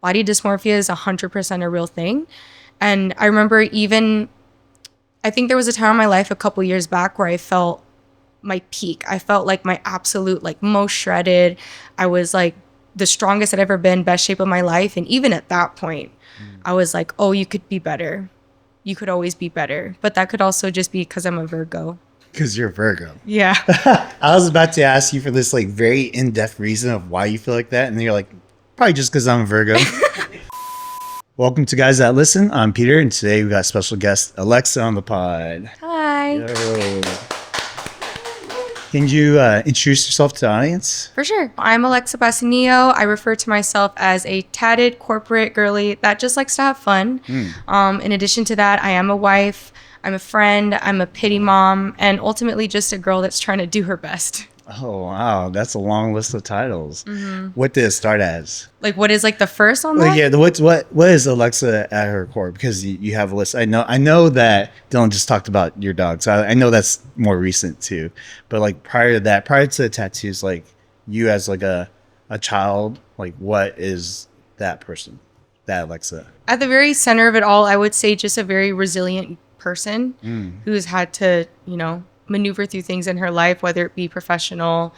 body dysmorphia is 100% a real thing. And I remember I think there was a time in my life a couple years back where I felt my peak. I felt like my absolute, like, most shredded. I was like the strongest I'd ever been, best shape of my life. And even at that point, I was like, oh, you could be better. You could always be better. But that could also just be because I'm a Virgo. Because you're a Virgo. Yeah. I was about to ask you for this like very in-depth reason of why you feel like that. And then you're like, probably just because I'm a Virgo. Welcome to Guys That Listen. I'm Peter. And today we got special guest Alexa on the pod. Hi. Yo. Can you introduce yourself to the audience? For sure. I'm Alexa Bassanillo. I refer to myself as a tatted corporate girly that just likes to have fun. In addition to that, I am a wife. I'm a friend, I'm a pity mom, and ultimately just a girl that's trying to do her best. Oh, wow. That's a long list of titles. What did it start as? Like, what is like the first on that? Yeah, what is Alexa at her core? Because you have a list. I know that Dylan just talked about your dog, so I know that's more recent too. But like prior to that, prior to the tattoos, like you as like a child, like what is that person, that Alexa? At the very center of it all, I would say just a very resilient person who's had to, maneuver through things in her life, whether it be professional,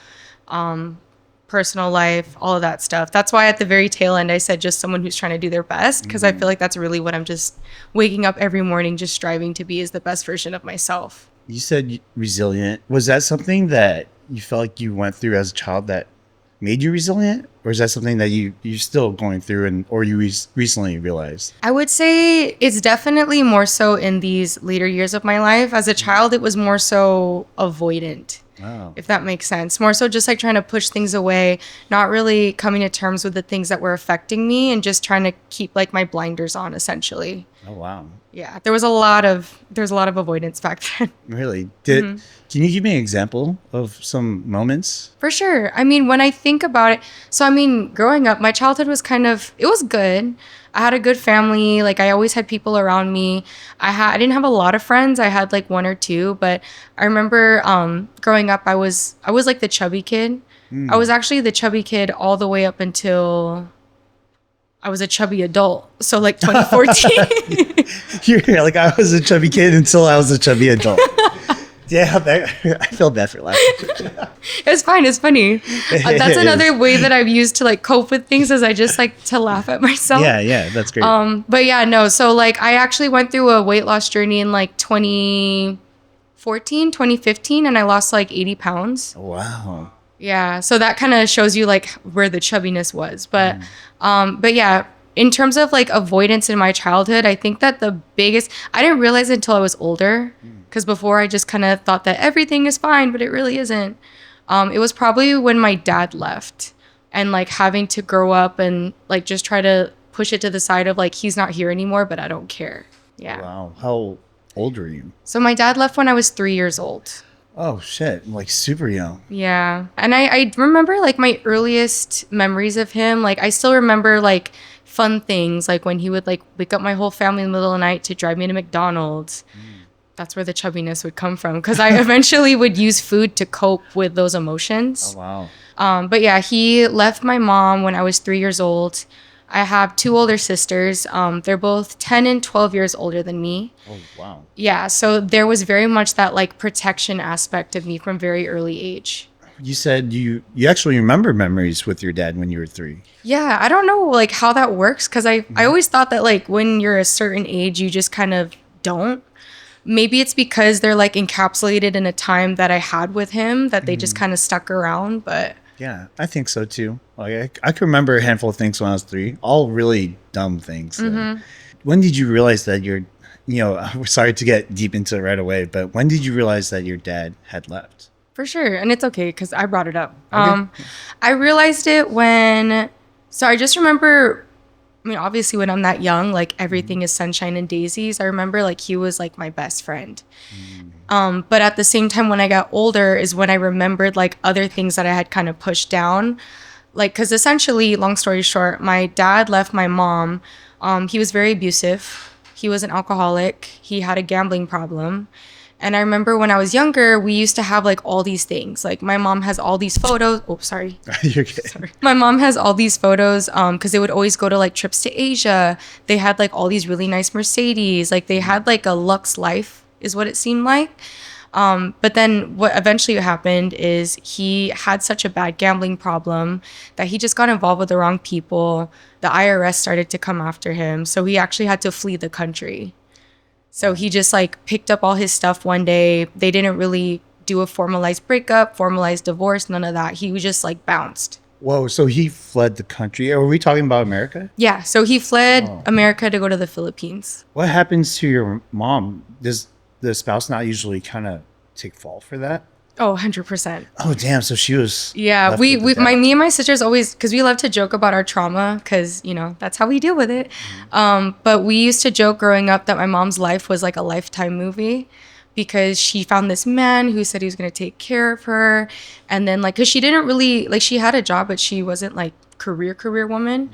personal life, all of that stuff. That's why at the very tail end, I said just someone who's trying to do their best, because I feel like that's really what I'm just waking up every morning, just striving to be is the best version of myself. You said resilient. Was that something that you felt like you went through as a child that made you resilient? Or is that something that you're still going through or you recently realized? I would say it's definitely more so in these later years of my life. As a child, it was more so avoidant. Wow. If that makes sense. More so just like trying to push things away, not really coming to terms with the things that were affecting me and just trying to keep like my blinders on essentially. Oh, wow. Yeah, there was a lot of avoidance back then. Really? Can you give me an example of some moments? For sure. I mean, when I think about it, growing up, my childhood was it was good. I had a good family. Like I always had people around me. I didn't have a lot of friends. I had like one or two, but I remember growing up, I was like the chubby kid. I was actually the chubby kid all the way up until I was a chubby adult. So like 2014. You're like, I was a chubby kid until I was a chubby adult. Yeah, I feel bad for laughing. It's fine. It's funny. That's another way that I've used to like cope with things is I just like to laugh at myself. Yeah, that's great. But yeah, no. So like I actually went through a weight loss journey in like 2014, 2015, and I lost like 80 pounds. Wow. Yeah. So that kind of shows you like where the chubbiness was. But yeah, in terms of like avoidance in my childhood, I think that I didn't realize it until I was older. Because before I just kind of thought that everything is fine, but it really isn't. It was probably when my dad left and like having to grow up and like just try to push it to the side of like, he's not here anymore, but I don't care. Yeah. Wow. How old were you? So my dad left when I was 3 years old. Oh, shit. Like super young. Yeah. And I remember like my earliest memories of him. Like I still remember like fun things like when he would like wake up my whole family in the middle of the night to drive me to McDonald's. That's where the chubbiness would come from because I eventually would use food to cope with those emotions. Oh, wow. But yeah, he left my mom when I was 3 years old. I have two older sisters. They're both 10 and 12 years older than me. Oh, wow. Yeah, so there was very much that like protection aspect of me from very early age. You said you actually remember memories with your dad when you were 3. Yeah, I don't know like how that works because I always thought that like when you're a certain age, you just kind of don't. Maybe it's because they're like encapsulated in a time that I had with him that they just kind of stuck around, but yeah, I think so too. Like I can remember a handful of things when I was 3, all really dumb things. When did you realize that I'm sorry to get deep into it right away, but when did you realize that your dad had left? For sure. And it's okay because I brought it up. Okay. I realized it so I just remember, obviously when I'm that young, like everything is sunshine and daisies. I remember like he was like my best friend. But at the same time, when I got older is when I remembered like other things that I had kind of pushed down. Like, cause essentially, long story short, my dad left my mom. He was very abusive. He was an alcoholic. He had a gambling problem. And I remember when I was younger, we used to have like all these things. Like my mom has all these photos. Oh, sorry. You're good. Sorry. My mom has all these photos because they would always go to like trips to Asia. They had like all these really nice Mercedes. Like they had like a luxe life is what it seemed like. But then what eventually happened is he had such a bad gambling problem that he just got involved with the wrong people. The IRS started to come after him. So he actually had to flee the country. So he just like picked up all his stuff one day. They didn't really do a formalized breakup, formalized divorce, none of that. He was just like bounced. Whoa, so he fled the country. Are we talking about America? Yeah. So he fled America to go to the Philippines. What happens to your mom? Does the spouse not usually kind of take fault for that? Oh, 100%. Oh, damn. So she was. Yeah, left with the dad. me and my sisters always, because we love to joke about our trauma, because that's how we deal with it. But we used to joke growing up that my mom's life was like a Lifetime movie, because she found this man who said he was gonna take care of her, and then like, because she didn't really like, she had a job, but she wasn't like career woman.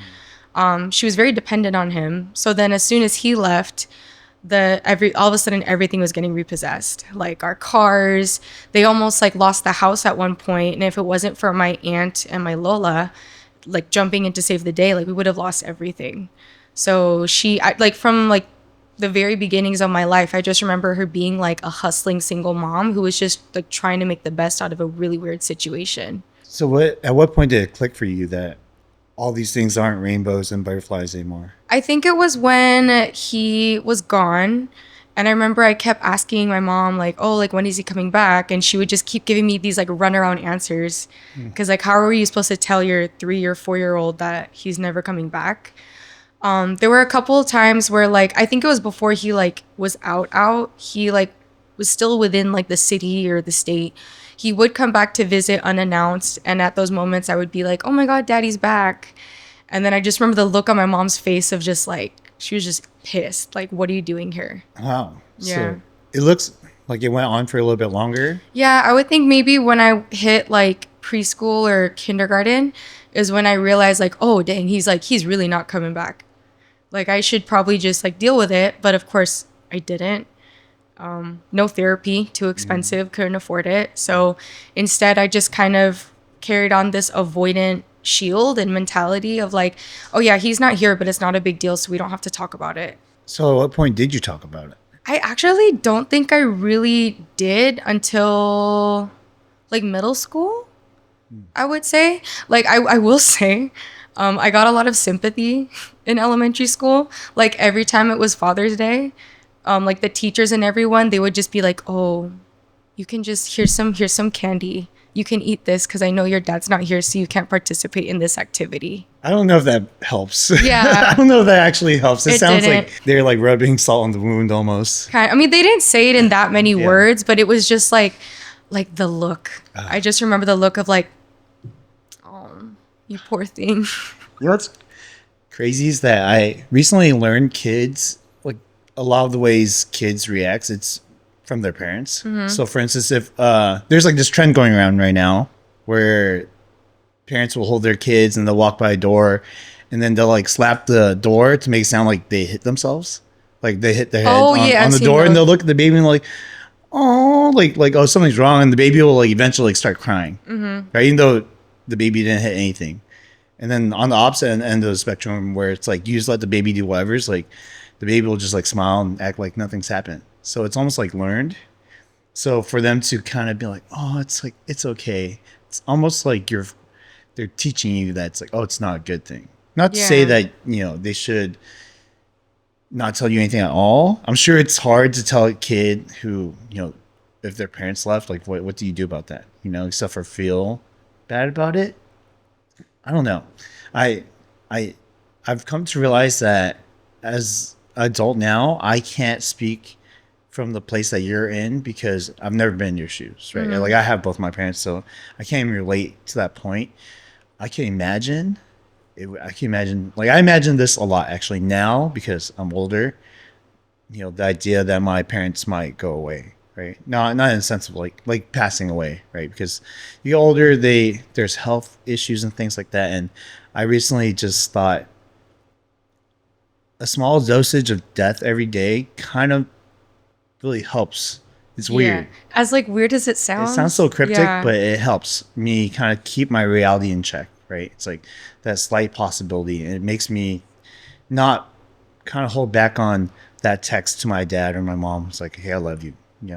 She was very dependent on him. So then, as soon as he left, all of a sudden everything was getting repossessed, like our cars. They almost like lost the house at one point, and if it wasn't for my aunt and my Lola like jumping in to save the day, like we would have lost everything. So like from like the very beginnings of my life, I just remember her being like a hustling single mom who was just like trying to make the best out of a really weird situation. So at what point did it click for you that all these things aren't rainbows and butterflies anymore? I think it was when he was gone. And I remember I kept asking my mom, like, oh, like, when is he coming back? And she would just keep giving me these, like, runaround answers. Because, like, how are you supposed to tell your 3 or 4-year-old that he's never coming back? There were a couple of times where, like, I think it was before he, like, was out. He, like, was still within, like, the city or the state. He would come back to visit unannounced. And at those moments, I would be like, oh, my God, Daddy's back. And then I just remember the look on my mom's face of just, like, she was just pissed. Like, what are you doing here? Wow. Yeah. So it looks like it went on for a little bit longer. Yeah, I would think maybe when I hit like preschool or kindergarten is when I realized like, oh, dang, he's really not coming back. Like I should probably just like deal with it. But of course I didn't. No therapy, too expensive, couldn't afford it. So instead I just kind of carried on this avoidant shield and mentality of like, oh yeah, he's not here, but it's not a big deal, so we don't have to talk about it. So at what point did you talk about it? I actually don't think I really did until like middle school, I would say. Like I will say, I got a lot of sympathy in elementary school. Like every time it was Father's Day, like the teachers and everyone, they would just be like, oh, you can just here's some candy. You can eat this because I know your dad's not here, so you can't participate in this activity. I don't know if that helps. Yeah. I don't know if that actually helps. It sounds didn't. like they're like rubbing salt on the wound almost. I mean, they didn't say it in that many words, but it was just like the look. I just remember the look of like, oh, you poor thing. You know what's crazy is that I recently learned kids, like a lot of the ways kids react, it's from their parents. So for instance, if there's like this trend going around right now where parents will hold their kids and they'll walk by a door and then they'll like slap the door to make it sound like they hit themselves. Like they hit their head on the door and they'll look at the baby and like, oh, like, oh, something's wrong. And the baby will like eventually like start crying, right? Even though the baby didn't hit anything. And then on the opposite end of the spectrum where it's like, you just let the baby do whatever, it's like the baby will just like smile and act like nothing's happened. So it's almost like learned. So for them to kind of be like, oh, it's like, it's okay. It's almost like they're teaching you that it's like, oh, it's not a good thing. Not to say that, they should not tell you anything at all. I'm sure it's hard to tell a kid who, if their parents left, like, what do you do about that? Except for feel bad about it. I don't know. I've come to realize that as an adult now, I can't speak from the place that you're in because I've never been in your shoes, right? Like I have both my parents, so I can't even relate to that point. I can imagine. Like I imagine this a lot actually now because I'm older. The idea that my parents might go away, right? Not in the sense of like passing away, right? Because you get older, there's health issues and things like that. And I recently just thought a small dosage of death every day kind of really helps It's Yeah. weird. As like weird as it It sounds sounds. so cryptic, Yeah. but it helps me kind of keep my reality in check, right? It's like that slight possibility, and it makes me not kind of hold back on that text to my dad or my mom. It's like, hey, I love you.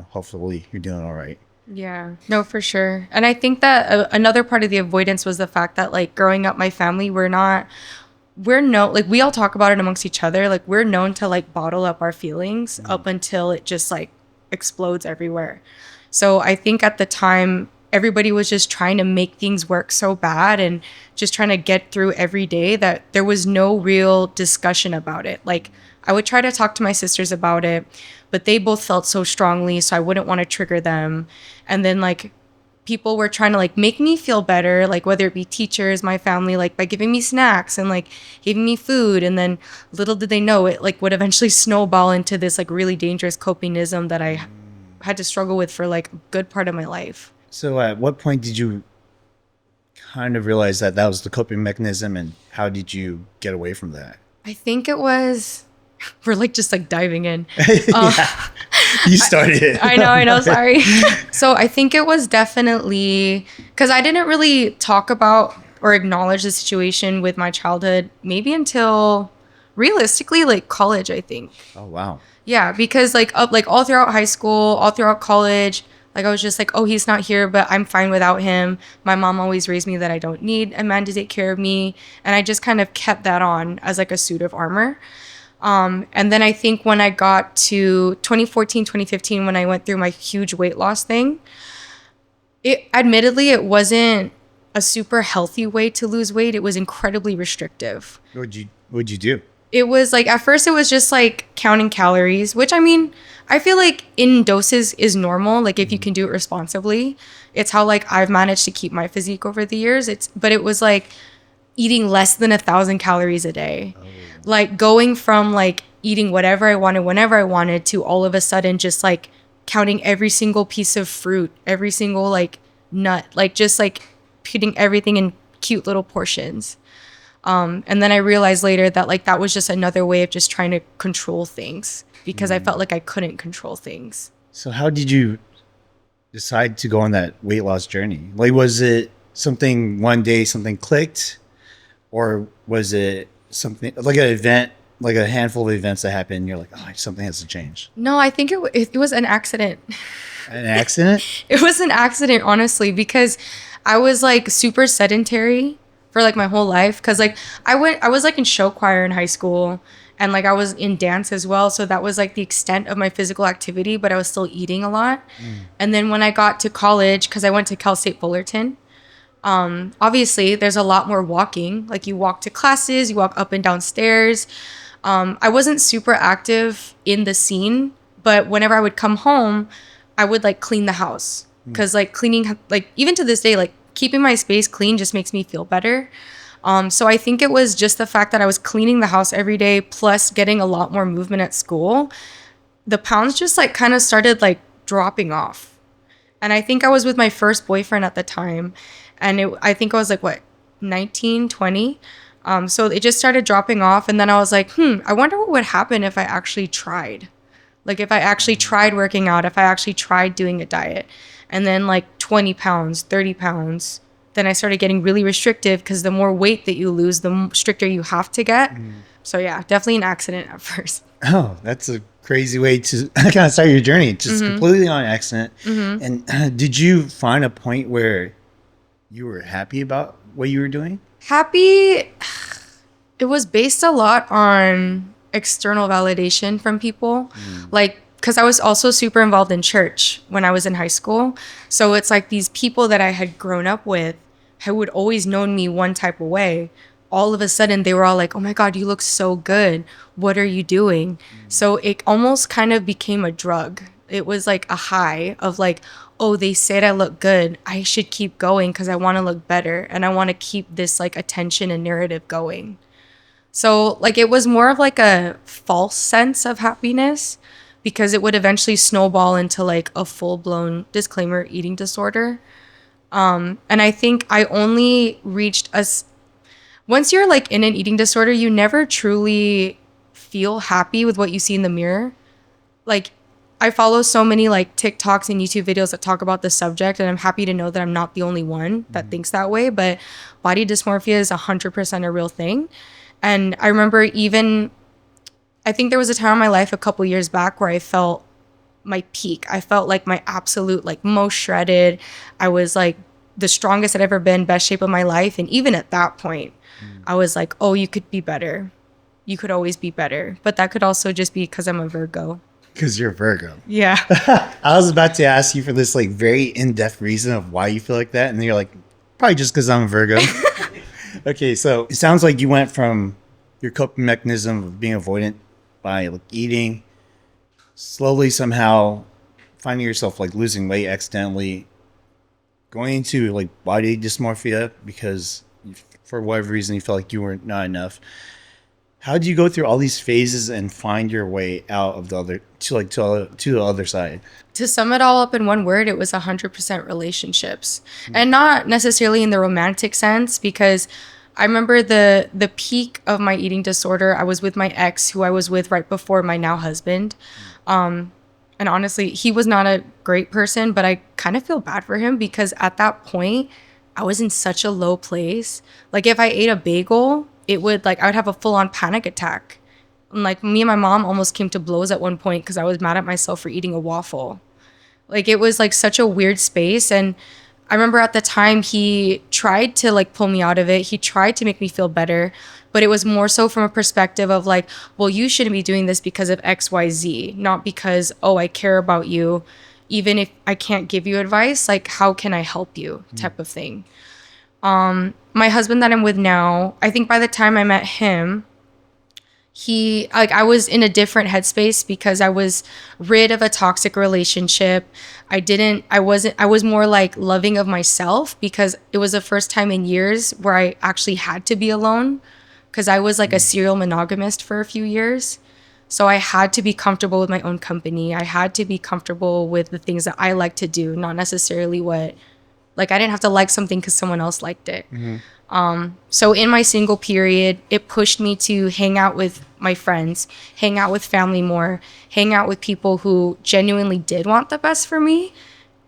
Hopefully you're doing all right. Yeah, no, for sure. And I think that another part of the avoidance was the fact that like growing up, my family, we're no, like we all talk about it amongst each other. Like we're known to like bottle up our feelings up until it just like explodes everywhere. So I think at the time, everybody was just trying to make things work so bad and just trying to get through every day that there was no real discussion about it. Like I would try to talk to my sisters about it, but they both felt so strongly, so I wouldn't want to trigger them. And then like people were trying to like make me feel better, like whether it be teachers, my family, like by giving me snacks and like giving me food. And then little did they know it like would eventually snowball into this like really dangerous copingism that I had to struggle with for like a good part of my life. So at what point did you kind of realize that that was the coping mechanism, and how did you get away from that? I think it was, we're like just like diving in. Yeah, you started it. I know, sorry. So I think it was definitely because I didn't really talk about or acknowledge the situation with my childhood maybe until realistically like college, I think. Oh wow. Yeah, because like up like all throughout high school, all throughout college, like I was just like, oh, he's not here, but I'm fine without him. My mom always raised me that I don't need a man to take care of me, and I just kind of kept that on as like a suit of armor. And then I think when I got to 2014, 2015, when I went through my huge weight loss thing, it wasn't a super healthy way to lose weight. It was incredibly restrictive. What'd you do? It was like at first it was just like counting calories, which I mean, I feel like in doses is normal. Like if you can do it responsibly, it's how like I've managed to keep my physique over the years. But it was like eating less than 1,000 calories a day, like going from like eating whatever I wanted, whenever I wanted, to all of a sudden just like counting every single piece of fruit, every single like nut, like just like putting everything in cute little portions. And then I realized later that like that was just another way of just trying to control things because I felt like I couldn't control things. So how did you decide to go on that weight loss journey? Like, was it something one day something clicked, or was it something like an event, like a handful of events that happened and you're like, oh, something has to change? No, I think it was an accident. An accident? It was an accident, honestly, because I was like super sedentary for like my whole life. Cause like I was like in show choir in high school, and like I was in dance as well. So that was like the extent of my physical activity, but I was still eating a lot. And then when I got to college, cause I went to Cal State Fullerton, obviously there's a lot more walking. Like you walk to classes, you walk up and down stairs. I wasn't super active in the scene, but whenever I would come home, I would like clean the house. Cause like cleaning, like even to this day, like keeping my space clean just makes me feel better. So I think it was just the fact that I was cleaning the house every day, plus getting a lot more movement at school. The pounds just like kind of started like dropping off. And I think I was with my first boyfriend at the time. And I think I was like, what, 19, 20? So it just started dropping off. And then I was like, I wonder what would happen if I actually tried. Like if I actually tried working out, if I actually tried doing a diet. And then like 20 pounds, 30 pounds. Then I started getting really restrictive because the more weight that you lose, the stricter you have to get. So yeah, definitely an accident at first. Oh, that's a crazy way to kind of start your journey. Just completely on accident. And did you find a point where you were happy about what you were doing? Happy, it was based a lot on external validation from people. Like, because I was also super involved in church when I was in high school. So it's like these people that I had grown up with who would always known me one type of way. All of a sudden, they were all like, oh my God, you look so good. What are you doing? So it almost kind of became a drug. It was like a high of like, oh, they said I look good. I should keep going because I want to look better. And I want to keep this like attention and narrative going. So like it was more of like a false sense of happiness, because it would eventually snowball into like a full-blown disclaimer eating disorder. And I think I only reached once you're like in an eating disorder, you never truly feel happy with what you see in the mirror. Like I follow so many like TikToks and YouTube videos that talk about this subject, and I'm happy to know that I'm not the only one that thinks that way. But body dysmorphia is 100% a real thing. And I remember I think there was a time in my life a couple years back where I felt my peak. I felt like my absolute, like, most shredded. I was like the strongest I'd ever been, best shape of my life. And even at that point, I was like, oh, you could be better. You could always be better. But that could also just be because I'm a Virgo. Because you're Virgo. Yeah. I was about to ask you for this like very in-depth reason of why you feel like that. And then you're like, probably just because I'm a Virgo. Okay, so it sounds like you went from your coping mechanism of being avoidant by like eating, slowly somehow finding yourself like losing weight accidentally, going into like body dysmorphia because for whatever reason you felt like you were not enough. How do you go through all these phases and find your way out of the other to the other side? To sum it all up in one word, it was 100% relationships. And not necessarily in the romantic sense, because I remember the peak of my eating disorder, I was with my ex, who I was with right before my now husband. And honestly, he was not a great person, but I kind of feel bad for him because at that point, I was in such a low place. Like if I ate a bagel, I would have a full-on panic attack. And like me and my mom almost came to blows at one point because I was mad at myself for eating a waffle. Like it was like such a weird space. And I remember at the time he tried to like pull me out of it. He tried to make me feel better, but it was more so from a perspective of like, well, you shouldn't be doing this because of XYZ, not because, oh, I care about you. Even if I can't give you advice, like how can I help you type of thing. My husband that I'm with now, I think by the time I met him, I was in a different headspace because I was rid of a toxic relationship. I was more like loving of myself because it was the first time in years where I actually had to be alone because I was like a serial monogamist for a few years. So I had to be comfortable with my own company. I had to be comfortable with the things that I like to do, not necessarily I didn't have to like something because someone else liked it. So in my single period, it pushed me to hang out with my friends, hang out with family more, hang out with people who genuinely did want the best for me.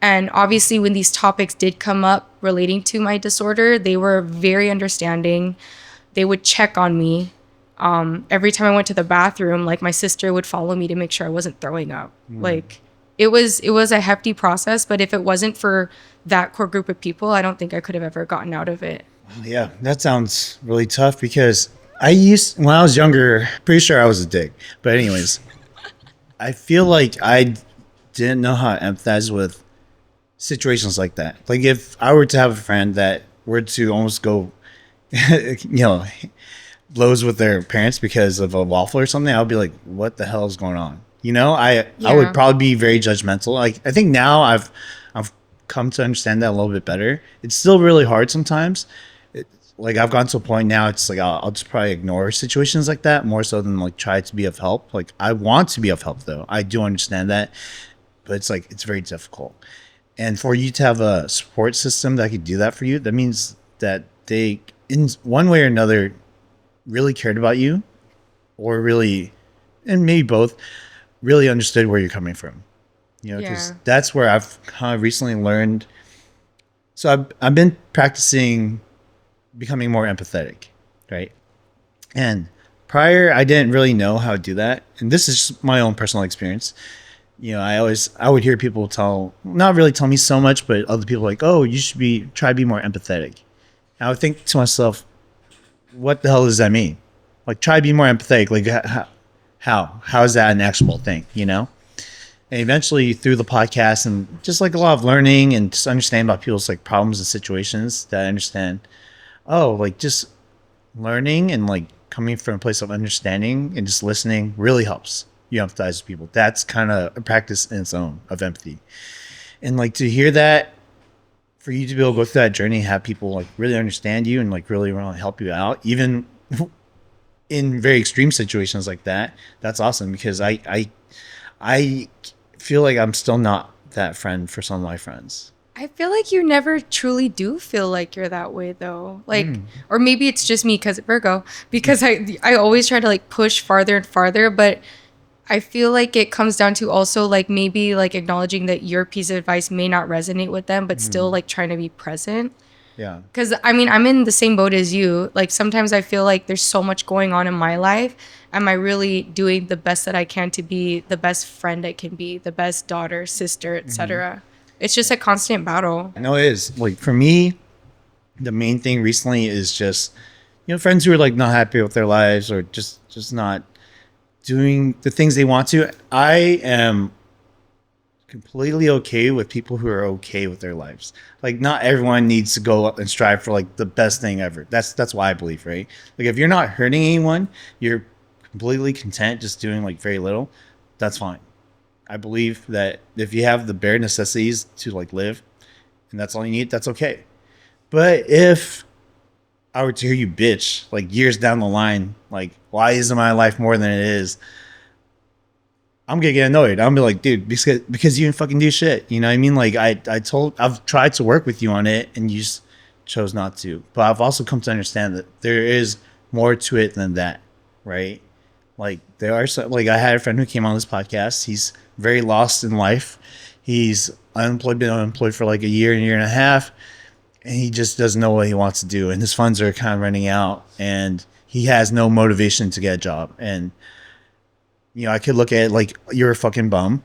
And obviously when these topics did come up relating to my disorder, they were very understanding. They would check on me. Every time I went to the bathroom, like my sister would follow me to make sure I wasn't throwing up. Like it was a hefty process, but if it wasn't for that core group of people, I don't think I could have ever gotten out of it. Yeah, that sounds really tough because when I was younger, pretty sure I was a dick. But anyways, I feel like I didn't know how to empathize with situations like that. Like if I were to have a friend that were to almost go, blows with their parents because of a waffle or something, I would be like, what the hell is going on? I would probably be very judgmental. Like I think now I've come to understand that a little bit better. It's still really hard sometimes. I've gotten to a point now, it's like I'll just probably ignore situations like that more so than like try to be of help. Like I want to be of help though. I do understand that, but it's very difficult. And for you to have a support system that could do that for you, that means that they, in one way or another, really cared about you, or really, and maybe both, really understood where you're coming from. Because that's where I've kind of recently learned. So I've been practicing becoming more empathetic, right? And prior, I didn't really know how to do that. And this is just my own personal experience. I would hear people not really tell me so much, but other people like, oh, you should try to be more empathetic. And I would think to myself, what the hell does that mean? Like, try to be more empathetic. Like, how is that an actual thing, And eventually through the podcast and just like a lot of learning and just understanding about people's like problems and situations, that I understand, like just learning and like coming from a place of understanding and just listening really helps you empathize with people. That's kind of a practice in its own of empathy. And like to hear that, for you to be able to go through that journey and have people like really understand you and like really want to help you out, even in very extreme situations like that, that's awesome because I feel like I'm still not that friend for some of my friends. I feel like you never truly do feel like you're that way though. Like, or maybe it's just me because Virgo, because I always try to like push farther and farther, but I feel like it comes down to also like maybe like acknowledging that your piece of advice may not resonate with them, but still like trying to be present. Yeah. Because I mean, I'm in the same boat as you. Like sometimes I feel like there's so much going on in my life. Am I really doing the best that I can to be the best friend I can be, the best daughter, sister, etc.? It's just a constant battle. I know it is. Like for me, the main thing recently is just, friends who are like not happy with their lives or just not doing the things they want to. I am completely okay with people who are okay with their lives. Like not everyone needs to go up and strive for like the best thing ever. That's why I believe, right? Like if you're not hurting anyone, you're completely content just doing like very little. That's fine. I believe that if you have the bare necessities to like live and that's all you need, that's okay. But if I were to hear you bitch like years down the line, like why isn't my life more than it is? I'm gonna get annoyed. I'm gonna be like, dude, because you didn't fucking do shit. You know what I mean? Like I've tried to work with you on it and you just chose not to. But I've also come to understand that there is more to it than that, right? Like there are some, like I had a friend who came on this podcast. He's very lost in life. He's been unemployed for like a year and a half, and he just doesn't know what he wants to do. And his funds are kind of running out, and he has no motivation to get a job. And I could look at it like you're a fucking bum,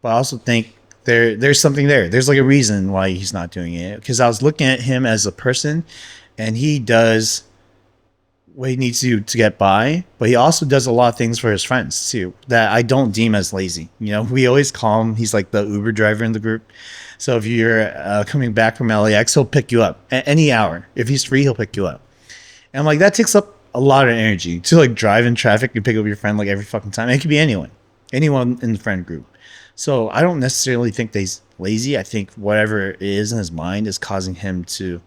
but I also think there's something there. There's like a reason why he's not doing it. Because I was looking at him as a person, and he does what he needs to get by, but he also does a lot of things for his friends too that I don't deem as lazy. We always call him, he's like the Uber driver in the group. So if you're coming back from LAX, he'll pick you up at any hour. If he's free, he'll pick you up. And I'm like, that takes up a lot of energy to like drive in traffic and pick up your friend like every fucking time. It could be anyone in the friend group. So I don't necessarily think that he's lazy. I think whatever it is in his mind is causing him to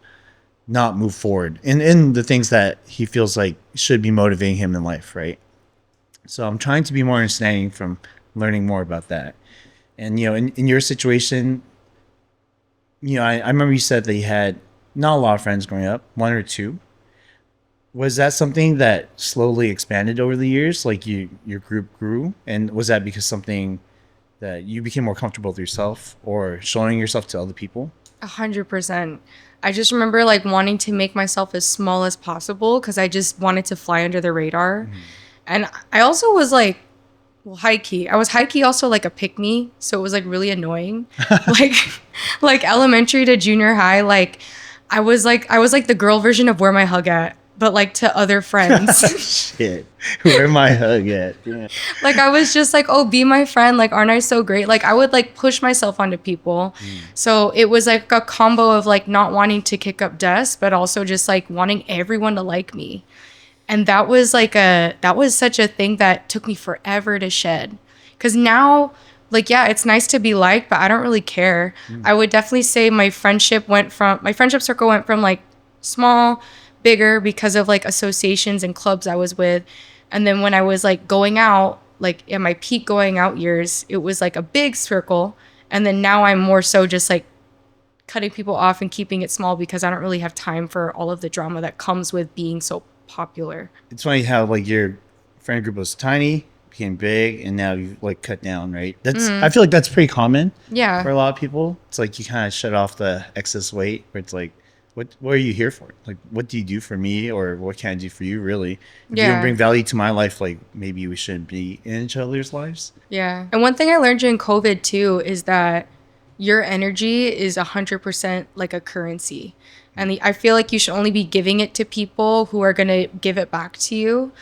not move forward in the things that he feels like should be motivating him in life, right? So I'm trying to be more understanding from learning more about that. And in your situation, I remember you said that you had not a lot of friends growing up, one or two. Was that something that slowly expanded over the years? Like your group grew, and was that because something that you became more comfortable with yourself or showing yourself to other people? 100%. I just remember like wanting to make myself as small as possible because I just wanted to fly under the radar. And I also was like, well, high key. I was high key also like a pick me, so it was like really annoying. like like elementary to junior high, like I was like the girl version of Where My Hug At, but like to other friends. Shit. Where my hug at? Yeah. Like I was just like, oh, be my friend. Like, aren't I so great? Like I would like push myself onto people. So it was like a combo of like not wanting to kick up dust, but also just like wanting everyone to like me. And that was such a thing that took me forever to shed. Cause now, like, yeah, it's nice to be liked, but I don't really care. I would definitely say my friendship circle went from like small, bigger because of like associations and clubs I was with. And then when I was like going out, like in my peak going out years, it was like a big circle. And then now I'm more so just like cutting people off and keeping it small because I don't really have time for all of the drama that comes with being so popular. It's funny how like your friend group was tiny, became big, and now you like cut down, right? I feel like that's pretty common. Yeah. For a lot of people. It's like you kind of shut off the excess weight where it's like, what are you here for? Like, what do you do for me, or what can I do for you, really? If you don't bring value to my life, like maybe we shouldn't be in each other's lives. Yeah. And one thing I learned during COVID too is that your energy is 100% like a currency. And I feel like you should only be giving it to people who are going to give it back to you.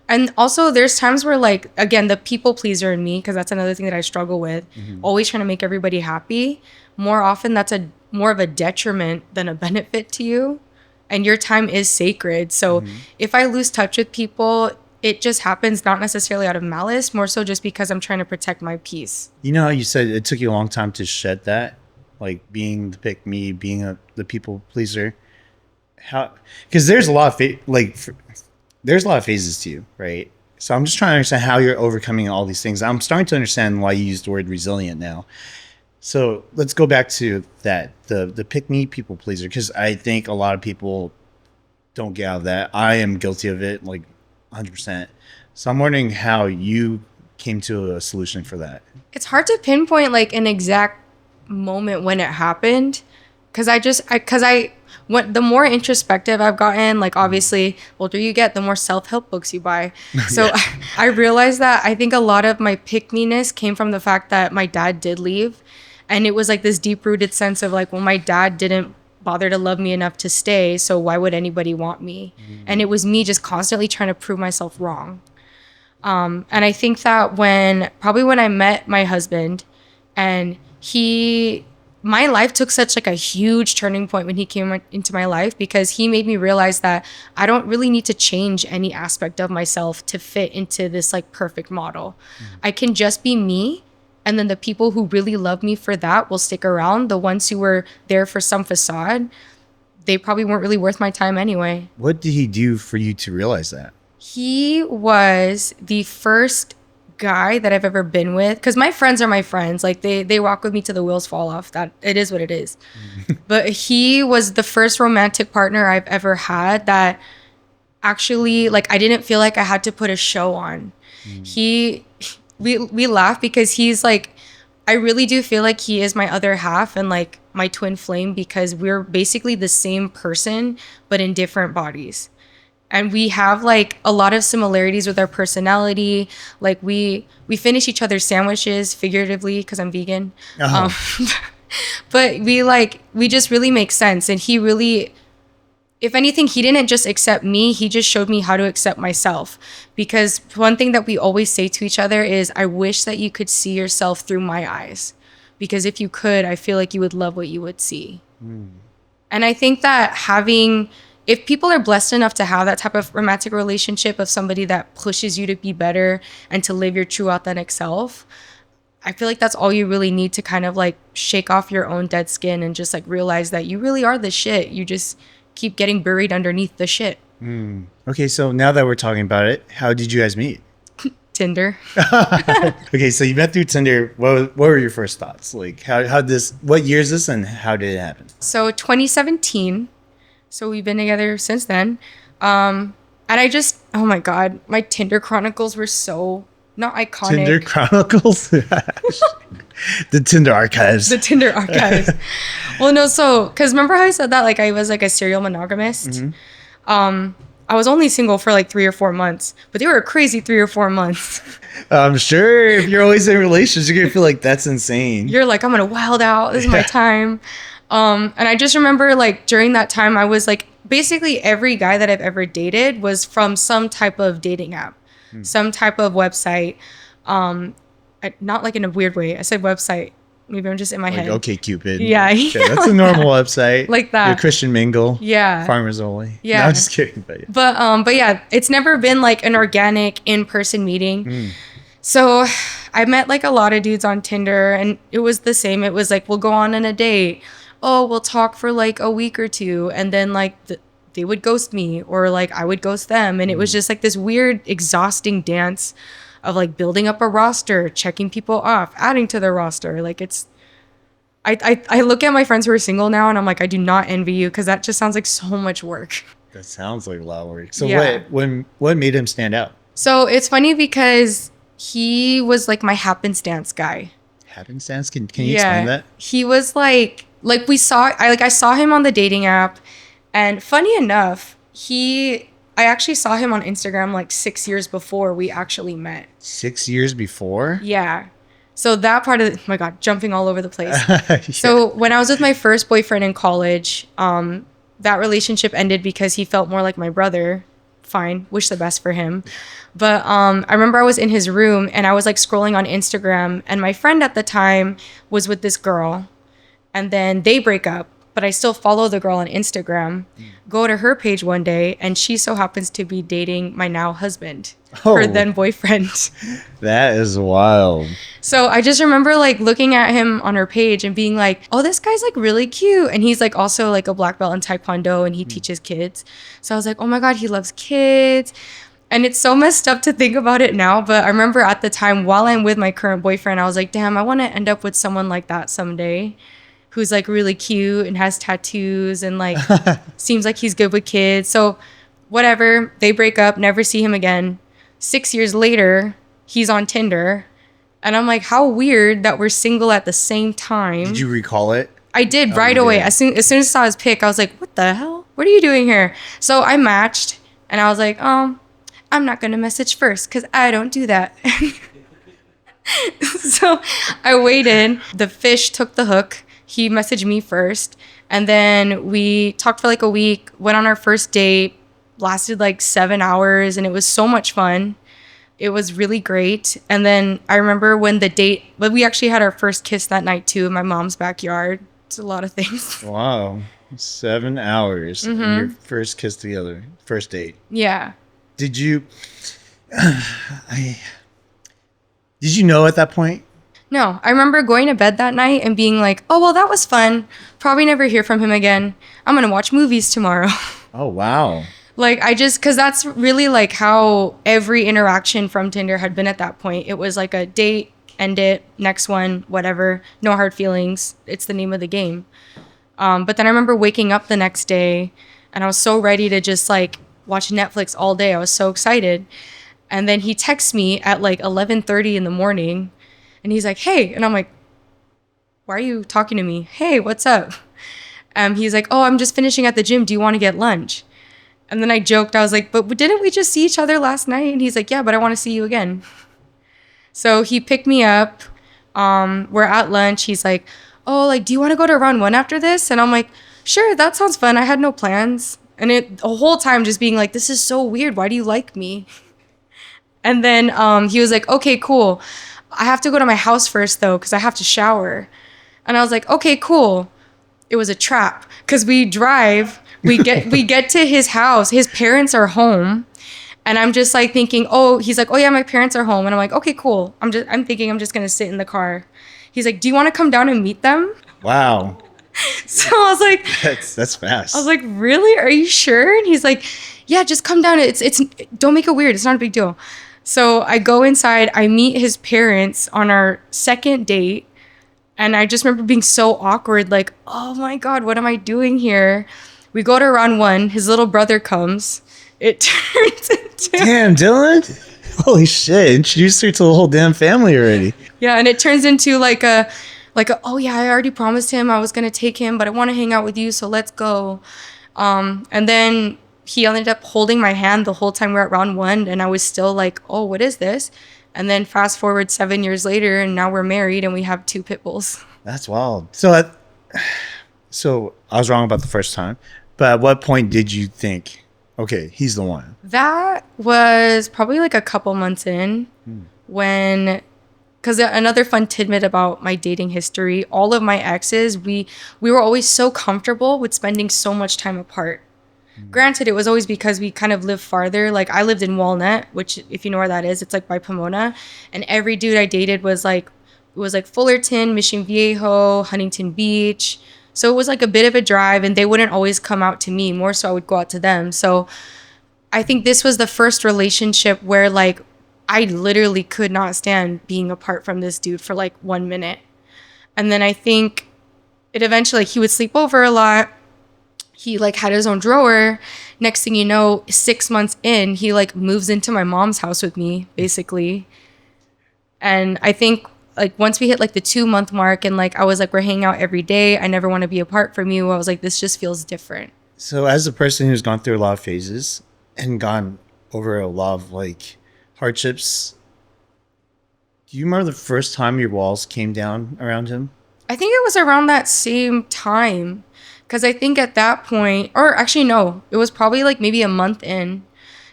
And also there's times where like, again, the people pleaser in me, because that's another thing that I struggle with, always trying to make everybody happy. More often that's more of a detriment than a benefit to you. And your time is sacred. So if I lose touch with people, it just happens not necessarily out of malice, more so just because I'm trying to protect my peace. You know how you said it took you a long time to shed that? Like being the pick me, being the people pleaser. How? Because there's a lot of there's a lot of phases to you, right? So I'm just trying to understand how you're overcoming all these things. I'm starting to understand why you use the word resilient now. So let's go back to that, the pick me people pleaser, because I think a lot of people don't get out of that. I am guilty of it, like 100%. So I'm wondering how you came to a solution for that? It's hard to pinpoint like an exact moment when it happened, because the more introspective I've gotten, like obviously the older you get, the more self-help books you buy. So Yeah. I realized that I think a lot of my pick-me-ness came from the fact that my dad did leave, and it was like this deep-rooted sense of like, well, my dad didn't bother to love me enough to stay, so why would anybody want me? And it was me just constantly trying to prove myself wrong. And I think that when I met my husband, and my life took such like a huge turning point when he came into my life, because he made me realize that I don't really need to change any aspect of myself to fit into this like perfect model. I can just be me. And then the people who really love me for that will stick around. The ones who were there for some facade, they probably weren't really worth my time anyway. What did he do for you to realize that? He was the first guy that I've ever been with, because my friends are my friends. Like they walk with me till the wheels fall off. That it is what it is. But he was the first romantic partner I've ever had that actually, like, I didn't feel like I had to put a show on. We laugh because he's like, I really do feel like he is my other half and like my twin flame, because we're basically the same person but in different bodies. And we have like a lot of similarities with our personality. Like we finish each other's sandwiches figuratively, because I'm vegan. But we just really make sense. And he really, if anything, he didn't just accept me, he just showed me how to accept myself. Because one thing that we always say to each other is, I wish that you could see yourself through my eyes. Because if you could, I feel like you would love what you would see. And I think that if people are blessed enough to have that type of romantic relationship of somebody that pushes you to be better and to live your true authentic self, I feel like that's all you really need to kind of like shake off your own dead skin and just like realize that you really are the shit. You just keep getting buried underneath the shit. Okay, so now that we're talking about it, how did you guys meet? Tinder. Okay, so you met through Tinder. What were your first thoughts? Like, what year is this, and how did it happen? So 2017. So we've been together since then. And I just, oh my God, my Tinder chronicles were so not iconic. Tinder chronicles? The Tinder archives. The Tinder archives. Well, no, so, because remember how I said that, like, I was like a serial monogamist? I was only single for like 3 or 4 months, but they were a crazy 3 or 4 months. I'm sure if you're always in relationships, you're going to feel like that's insane. You're like, I'm going to wild out. This is my time. And I just remember like during that time, I was like, basically every guy that I've ever dated was from some type of dating app, some type of website. Not like in a weird way. I said website. Maybe I'm just in my head. Okay, Cupid. Yeah. That's a normal website. Like that. Your Christian Mingle. Yeah. Farmers Only. Yeah. No, I'm just kidding. But yeah, it's never been like an organic in-person meeting. So I met like a lot of dudes on Tinder, and it was the same. It was like, we'll go on a date. Oh, we'll talk for like a week or two. And then like they would ghost me, or like I would ghost them. And it was just like this weird, exhausting dance of like building up a roster, checking people off, adding to their roster. Like I look at my friends who are single now, and I'm like, I do not envy you, because that just sounds like so much work. That sounds like a lot of work. So Yeah. what made him stand out? So it's funny because he was like my happenstance guy. Happenstance? Can you explain that? He was like I saw him on the dating app, and funny enough, I actually saw him on Instagram like 6 years before we actually met. 6 years before? Yeah. So that part of oh my God, jumping all over the place. Yeah. So when I was with my first boyfriend in college, that relationship ended because he felt more like my brother. Fine. Wish the best for him. But I remember I was in his room, and I was like scrolling on Instagram, and my friend at the time was with this girl, and then they break up. But I still follow the girl on Instagram, go to her page one day, and she so happens to be dating my now husband, her then boyfriend. That is wild. So I just remember like looking at him on her page and being like, oh, this guy's like really cute. And he's like also like a black belt in Taekwondo, and he teaches kids. So I was like, oh my God, he loves kids. And it's so messed up to think about it now. But I remember at the time, while I'm with my current boyfriend, I was like, damn, I want to end up with someone like that someday, who's like really cute and has tattoos and like seems like he's good with kids. So whatever, they break up, never see him again. 6 years later, he's on Tinder. And I'm like, how weird that we're single at the same time. Did you recall it? I did Oh, right you away. did. As soon as I saw his pic, I was like, what the hell? What are you doing here? So I matched and I was like, I'm not going to message first because I don't do that. So I waited. The fish took the hook. He messaged me first. And then we talked for like a week, went on our first date, lasted like 7 hours, and it was so much fun. It was really great. And then I remember when the date, but we actually had our first kiss that night too in my mom's backyard. It's a lot of things. Wow. 7 hours. And your first kiss together. First date. Yeah. Did you did you know at that point? No, I remember going to bed that night and being like, oh, well, that was fun. Probably never hear from him again. I'm going to watch movies tomorrow. Oh, wow. Like, because that's really like how every interaction from Tinder had been at that point. It was like a date, end it, next one, whatever. No hard feelings. It's the name of the game. But then I remember waking up the next day and I was so ready to just like watch Netflix all day. I was so excited. And then he texts me at like 11:30 in the morning and he's like, hey. And I'm like, why are you talking to me? Hey, what's up? He's like, oh, I'm just finishing at the gym. Do you want to get lunch? And then I joked. I was like, but didn't we just see each other last night? And he's like, yeah, but I want to see you again. So he picked me up. We're at lunch. He's like, oh, like, do you want to go to round one after this? And I'm like, sure, that sounds fun. I had no plans. And the whole time just being like, this is so weird. Why do you like me? And then he was like, okay, cool. I have to go to my house first, though, because I have to shower. And I was like, okay, cool. It was a trap because we drive. We get to his house. His parents are home. And I'm just like thinking, oh, he's like, oh, yeah, my parents are home. And I'm like, okay, cool. I'm thinking I'm just going to sit in the car. He's like, do you want to come down and meet them? Wow. So I was like, that's fast. I was like, really? Are you sure? And he's like, yeah, just come down. It's don't make it weird. It's not a big deal. So I go inside. I meet his parents on our second date. And I just remember being so awkward, like, oh my God, what am I doing here? We go to round one. His little brother comes. It turns into... Damn, Dylan. Holy shit. Introduced her to the whole damn family already. Yeah, and it turns into like a, oh yeah, I already promised him I was going to take him, but I want to hang out with you, so let's go. And then he ended up holding my hand the whole time we were at round one, and I was still like, oh, what is this? And then fast forward 7 years later, and now we're married, and we have 2 pit bulls. That's wild. So I was wrong about the first time, but at what point did you think, okay, he's the one? That was probably like a couple months in when... Because another fun tidbit about my dating history, all of my exes, we were always so comfortable with spending so much time apart. Granted, it was always because we kind of lived farther. Like I lived in Walnut, which if you know where that is, it's like by Pomona. And every dude I dated was like Fullerton, Mission Viejo, Huntington Beach. So it was like a bit of a drive and they wouldn't always come out to me. More so I would go out to them. So I think this was the first relationship where like I literally could not stand being apart from this dude for like 1 minute. And then I think it eventually, like, he would sleep over a lot. He like had his own drawer. Next thing you know, 6 months in, he like moves into my mom's house with me, basically. And I think like once we hit like the 2-month mark and like I was like, we're hanging out every day. I never want to be apart from you. I was like, this just feels different. So as a person who's gone through a lot of phases and gone over a lot of like hardships, do you remember the first time your walls came down around him? I think it was around that same time. Because I think at that point, or actually no, it was probably like maybe a month in.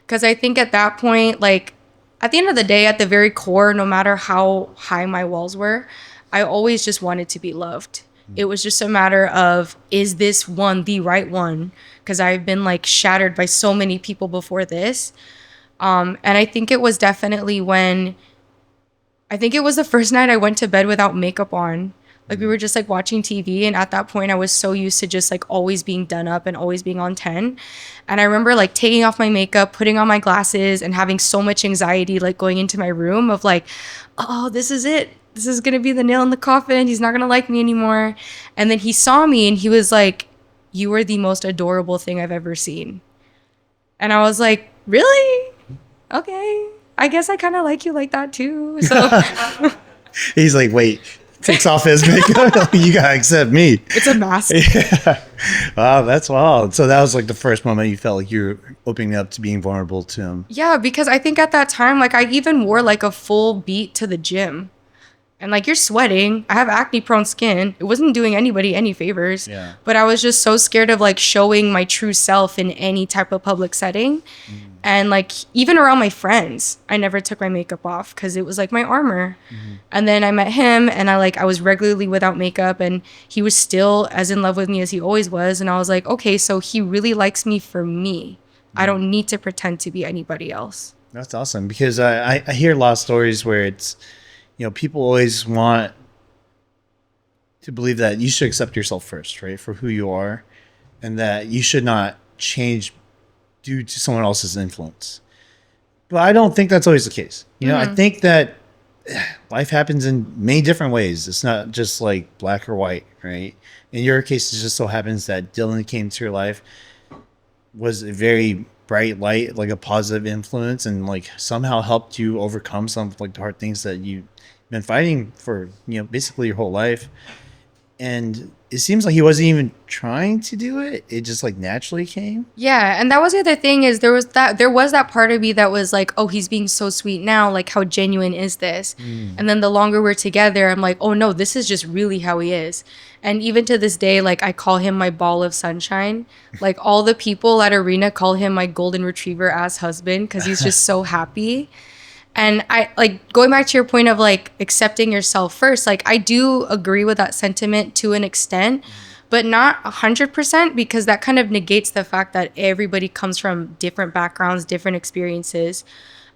Because I think at that point, like at the end of the day, at the very core, no matter how high my walls were, I always just wanted to be loved. It was just a matter of, is this one the right one? Because I've been like shattered by so many people before this. And I think it was definitely I think it was the first night I went to bed without makeup on. Like we were just like watching TV. And at that point I was so used to just like always being done up and always being on 10. And I remember like taking off my makeup, putting on my glasses and having so much anxiety, like going into my room of like, oh, this is it. This is going to be the nail in the coffin. He's not going to like me anymore. And then he saw me and he was like, you are the most adorable thing I've ever seen. And I was like, really? Okay. I guess I kind of like you like that too. So He's like, wait, takes off his makeup. You gotta accept me. it's a mask. Yeah. Wow, that's wild. So that was like the first moment you felt like you were opening up to being vulnerable to him. Yeah, because I think at that time, like I even wore like a full beat to the gym. And like you're sweating. I have acne prone skin. It wasn't doing anybody any favors. Yeah. But I was just so scared of like showing my true self in any type of public setting. And like even around my friends, I never took my makeup off because it was like my armor. And then I met him and I was regularly without makeup and he was still as in love with me as he always was. And I was like, okay, so he really likes me for me. I don't need to pretend to be anybody else. That's awesome because I hear a lot of stories where it's, people always want to believe that you should accept yourself first, right, for who you are, and that you should not change due to someone else's influence. But I don't think that's always the case. I think that life happens in many different ways. It's not just like black or white, right? In your case, it just so happens that Dylan came to your life, was a very bright light, like a positive influence, and like somehow helped you overcome some of like the hard things that you've been fighting for, basically your whole life. And it seems like he wasn't even trying to do it. It just like naturally came. Yeah, and that was the other thing is there was that part of me that was like, oh, he's being so sweet now. Like, how genuine is this? And then the longer we're together, I'm like, oh no, this is just really how he is. And even to this day, like I call him my ball of sunshine. Like all the people at Arena call him my golden retriever ass husband because he's just so happy. And I like going back to your point of like accepting yourself first, like I do agree with that sentiment to an extent, but not 100% because that kind of negates the fact that everybody comes from different backgrounds, different experiences.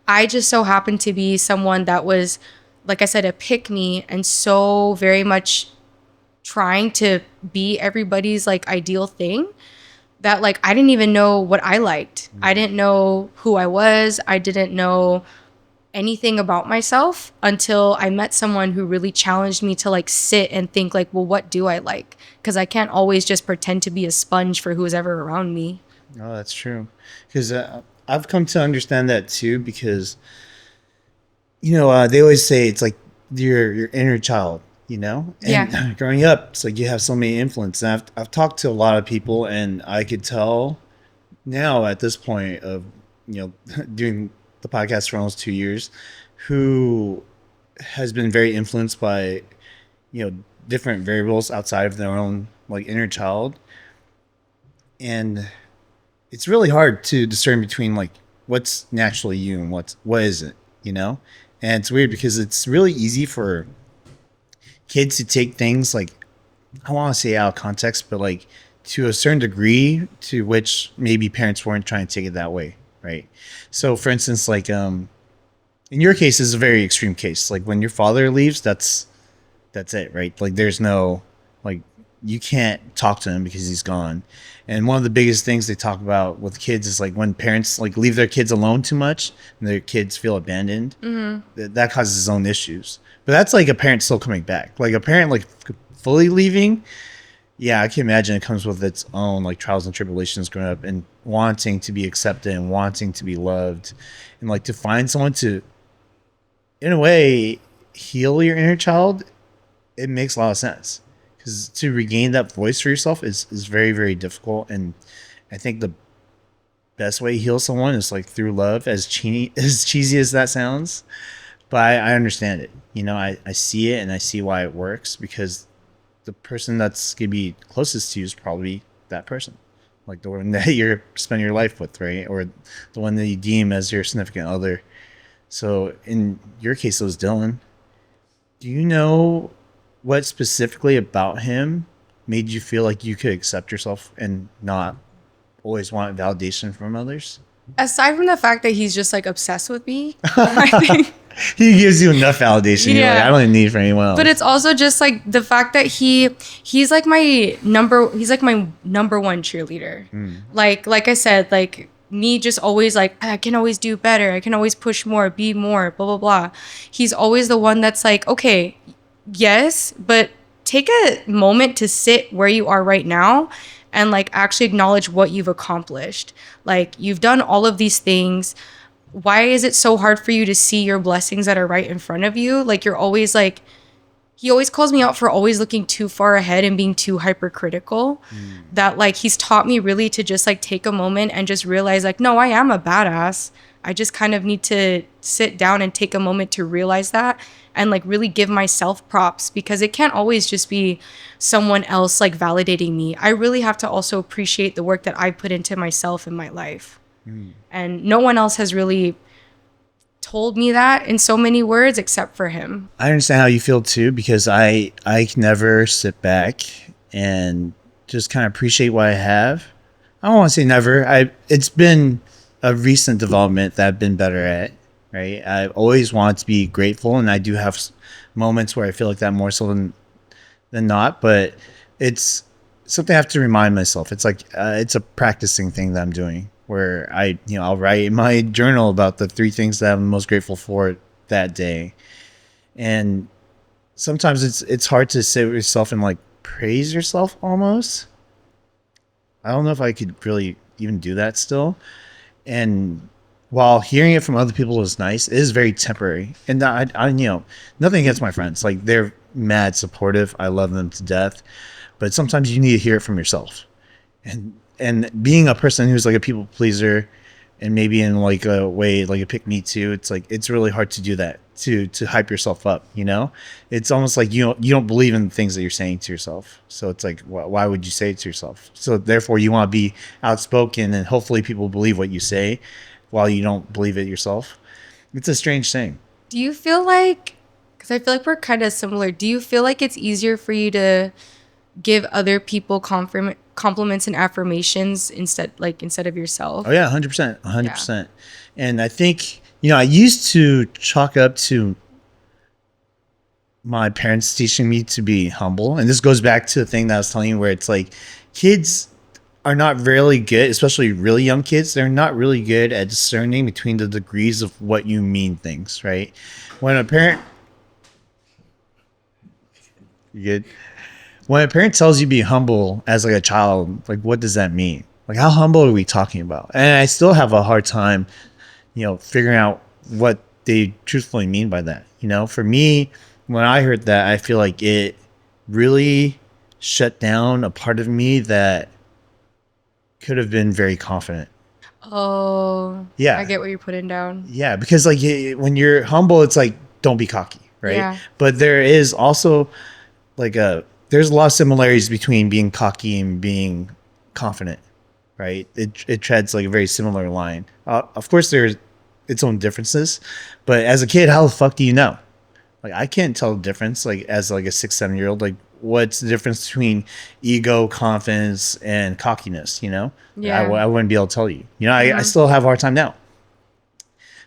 I just so happened to be someone that was, like I said, a pick-me and so very much trying to be everybody's like ideal thing that like I didn't even know what I liked. I didn't know who I was. I didn't know anything about myself until I met someone who really challenged me to like sit and think like, well, what do I like? Because I can't always just pretend to be a sponge for who's ever around me. Oh, that's true. Because I've come to understand that too. Because they always say it's like your inner child. And Yeah. growing up, it's like you have so many influences. And I've talked to a lot of people, and I could tell now at this point of doing the podcast for almost 2 years, who has been very influenced by different variables outside of their own like inner child, and it's really hard to discern between like what's naturally you and what isn't, and it's weird because it's really easy for kids to take things like, I want to say out of context, but like to a certain degree to which maybe parents weren't trying to take it that way. Right. So for instance, like, in your case is a very extreme case. Like when your father leaves, that's it. Right. Like there's no, like, you can't talk to him because he's gone. And one of the biggest things they talk about with kids is like when parents like leave their kids alone too much and their kids feel abandoned, that causes its own issues. But that's like a parent still coming back. Like a parent like fully leaving, yeah, I can imagine it comes with its own like trials and tribulations growing up and wanting to be accepted and wanting to be loved, and like to find someone to, in a way, heal your inner child. It makes a lot of sense because to regain that voice for yourself is very, very difficult. And I think the best way to heal someone is like through love, as cheesy as that sounds. But I understand it. I see it and I see why it works, because the person that's going to be closest to you is probably that person, like the one that you're spending your life with, right? Or the one that you deem as your significant other. So in your case, it was Dylan. Do you know what specifically about him made you feel like you could accept yourself and not always want validation from others? Aside from the fact that he's just like obsessed with me, I think He gives you enough validation. Yeah. You're like, I don't even need it from anyone else. But it's also just like the fact that he's like my number one cheerleader. Like I said, like me just always like, I can always do better. I can always push more, be more, blah, blah, blah. He's always the one that's like, okay, yes, but take a moment to sit where you are right now and like actually acknowledge what you've accomplished. Like you've done all of these things. why is it so hard for you to see your blessings that are right in front of you? Like, you're always like, he always calls me out for always looking too far ahead and being too hypercritical. That like he's taught me really to just like take a moment and just realize like, no, I am a badass. I just kind of need to sit down and take a moment to realize that and like really give myself props, because it can't always just be someone else like validating me. I really have to also appreciate the work that I put into myself in my life. And no one else has really told me that in so many words except for him. I understand how you feel too, because I can never sit back and just kind of appreciate what I have. I don't want to say never. It's been a recent development that I've been better at, right? I always want to be grateful, and I do have moments where I feel like that more so than not, but it's something I have to remind myself. It's like it's a practicing thing that I'm doing, where I'll write in my journal about the 3 things that I'm most grateful for that day. And sometimes it's hard to sit with yourself and like praise yourself almost. I don't know if I could really even do that still. And while hearing it from other people is nice, it is very temporary. And I nothing against my friends. Like, they're mad supportive. I love them to death. But sometimes you need to hear it from yourself. And being a person who's like a people pleaser, and maybe in like a way like a pick me too, it's like it's really hard to do that, to hype yourself up. It's almost like you don't believe in the things that you're saying to yourself. So it's like, why would you say it to yourself? So therefore you want to be outspoken, and hopefully people believe what you say while you don't believe it yourself. It's a strange thing. Do you feel like, because I feel like we're kind of similar, do you feel like it's easier for you to give other people compliments and affirmations instead of yourself? Oh yeah, 100%, 100%. And I think, I used to chalk up to my parents teaching me to be humble. And this goes back to the thing that I was telling you, where it's like kids are not really good, especially really young kids. They're not really good at discerning between the degrees of what you mean things, right? When a parent, you good? When a parent tells you be humble as like a child, like what does that mean? Like, how humble are we talking about? And I still have a hard time, figuring out what they truthfully mean by that. For me, when I heard that, I feel like it really shut down a part of me that could have been very confident. Oh, Yeah. I get what you're putting down. Yeah, because like when you're humble, it's like, don't be cocky, right? Yeah. But there is also like there's a lot of similarities between being cocky and being confident, right? It treads like a very similar line. Of course, there's its own differences, but as a kid, how the fuck do you know? Like, I can't tell the difference, like as like a 6-7-year-old, like what's the difference between ego, confidence, and cockiness, Yeah. I wouldn't be able to tell you. I still have a hard time now.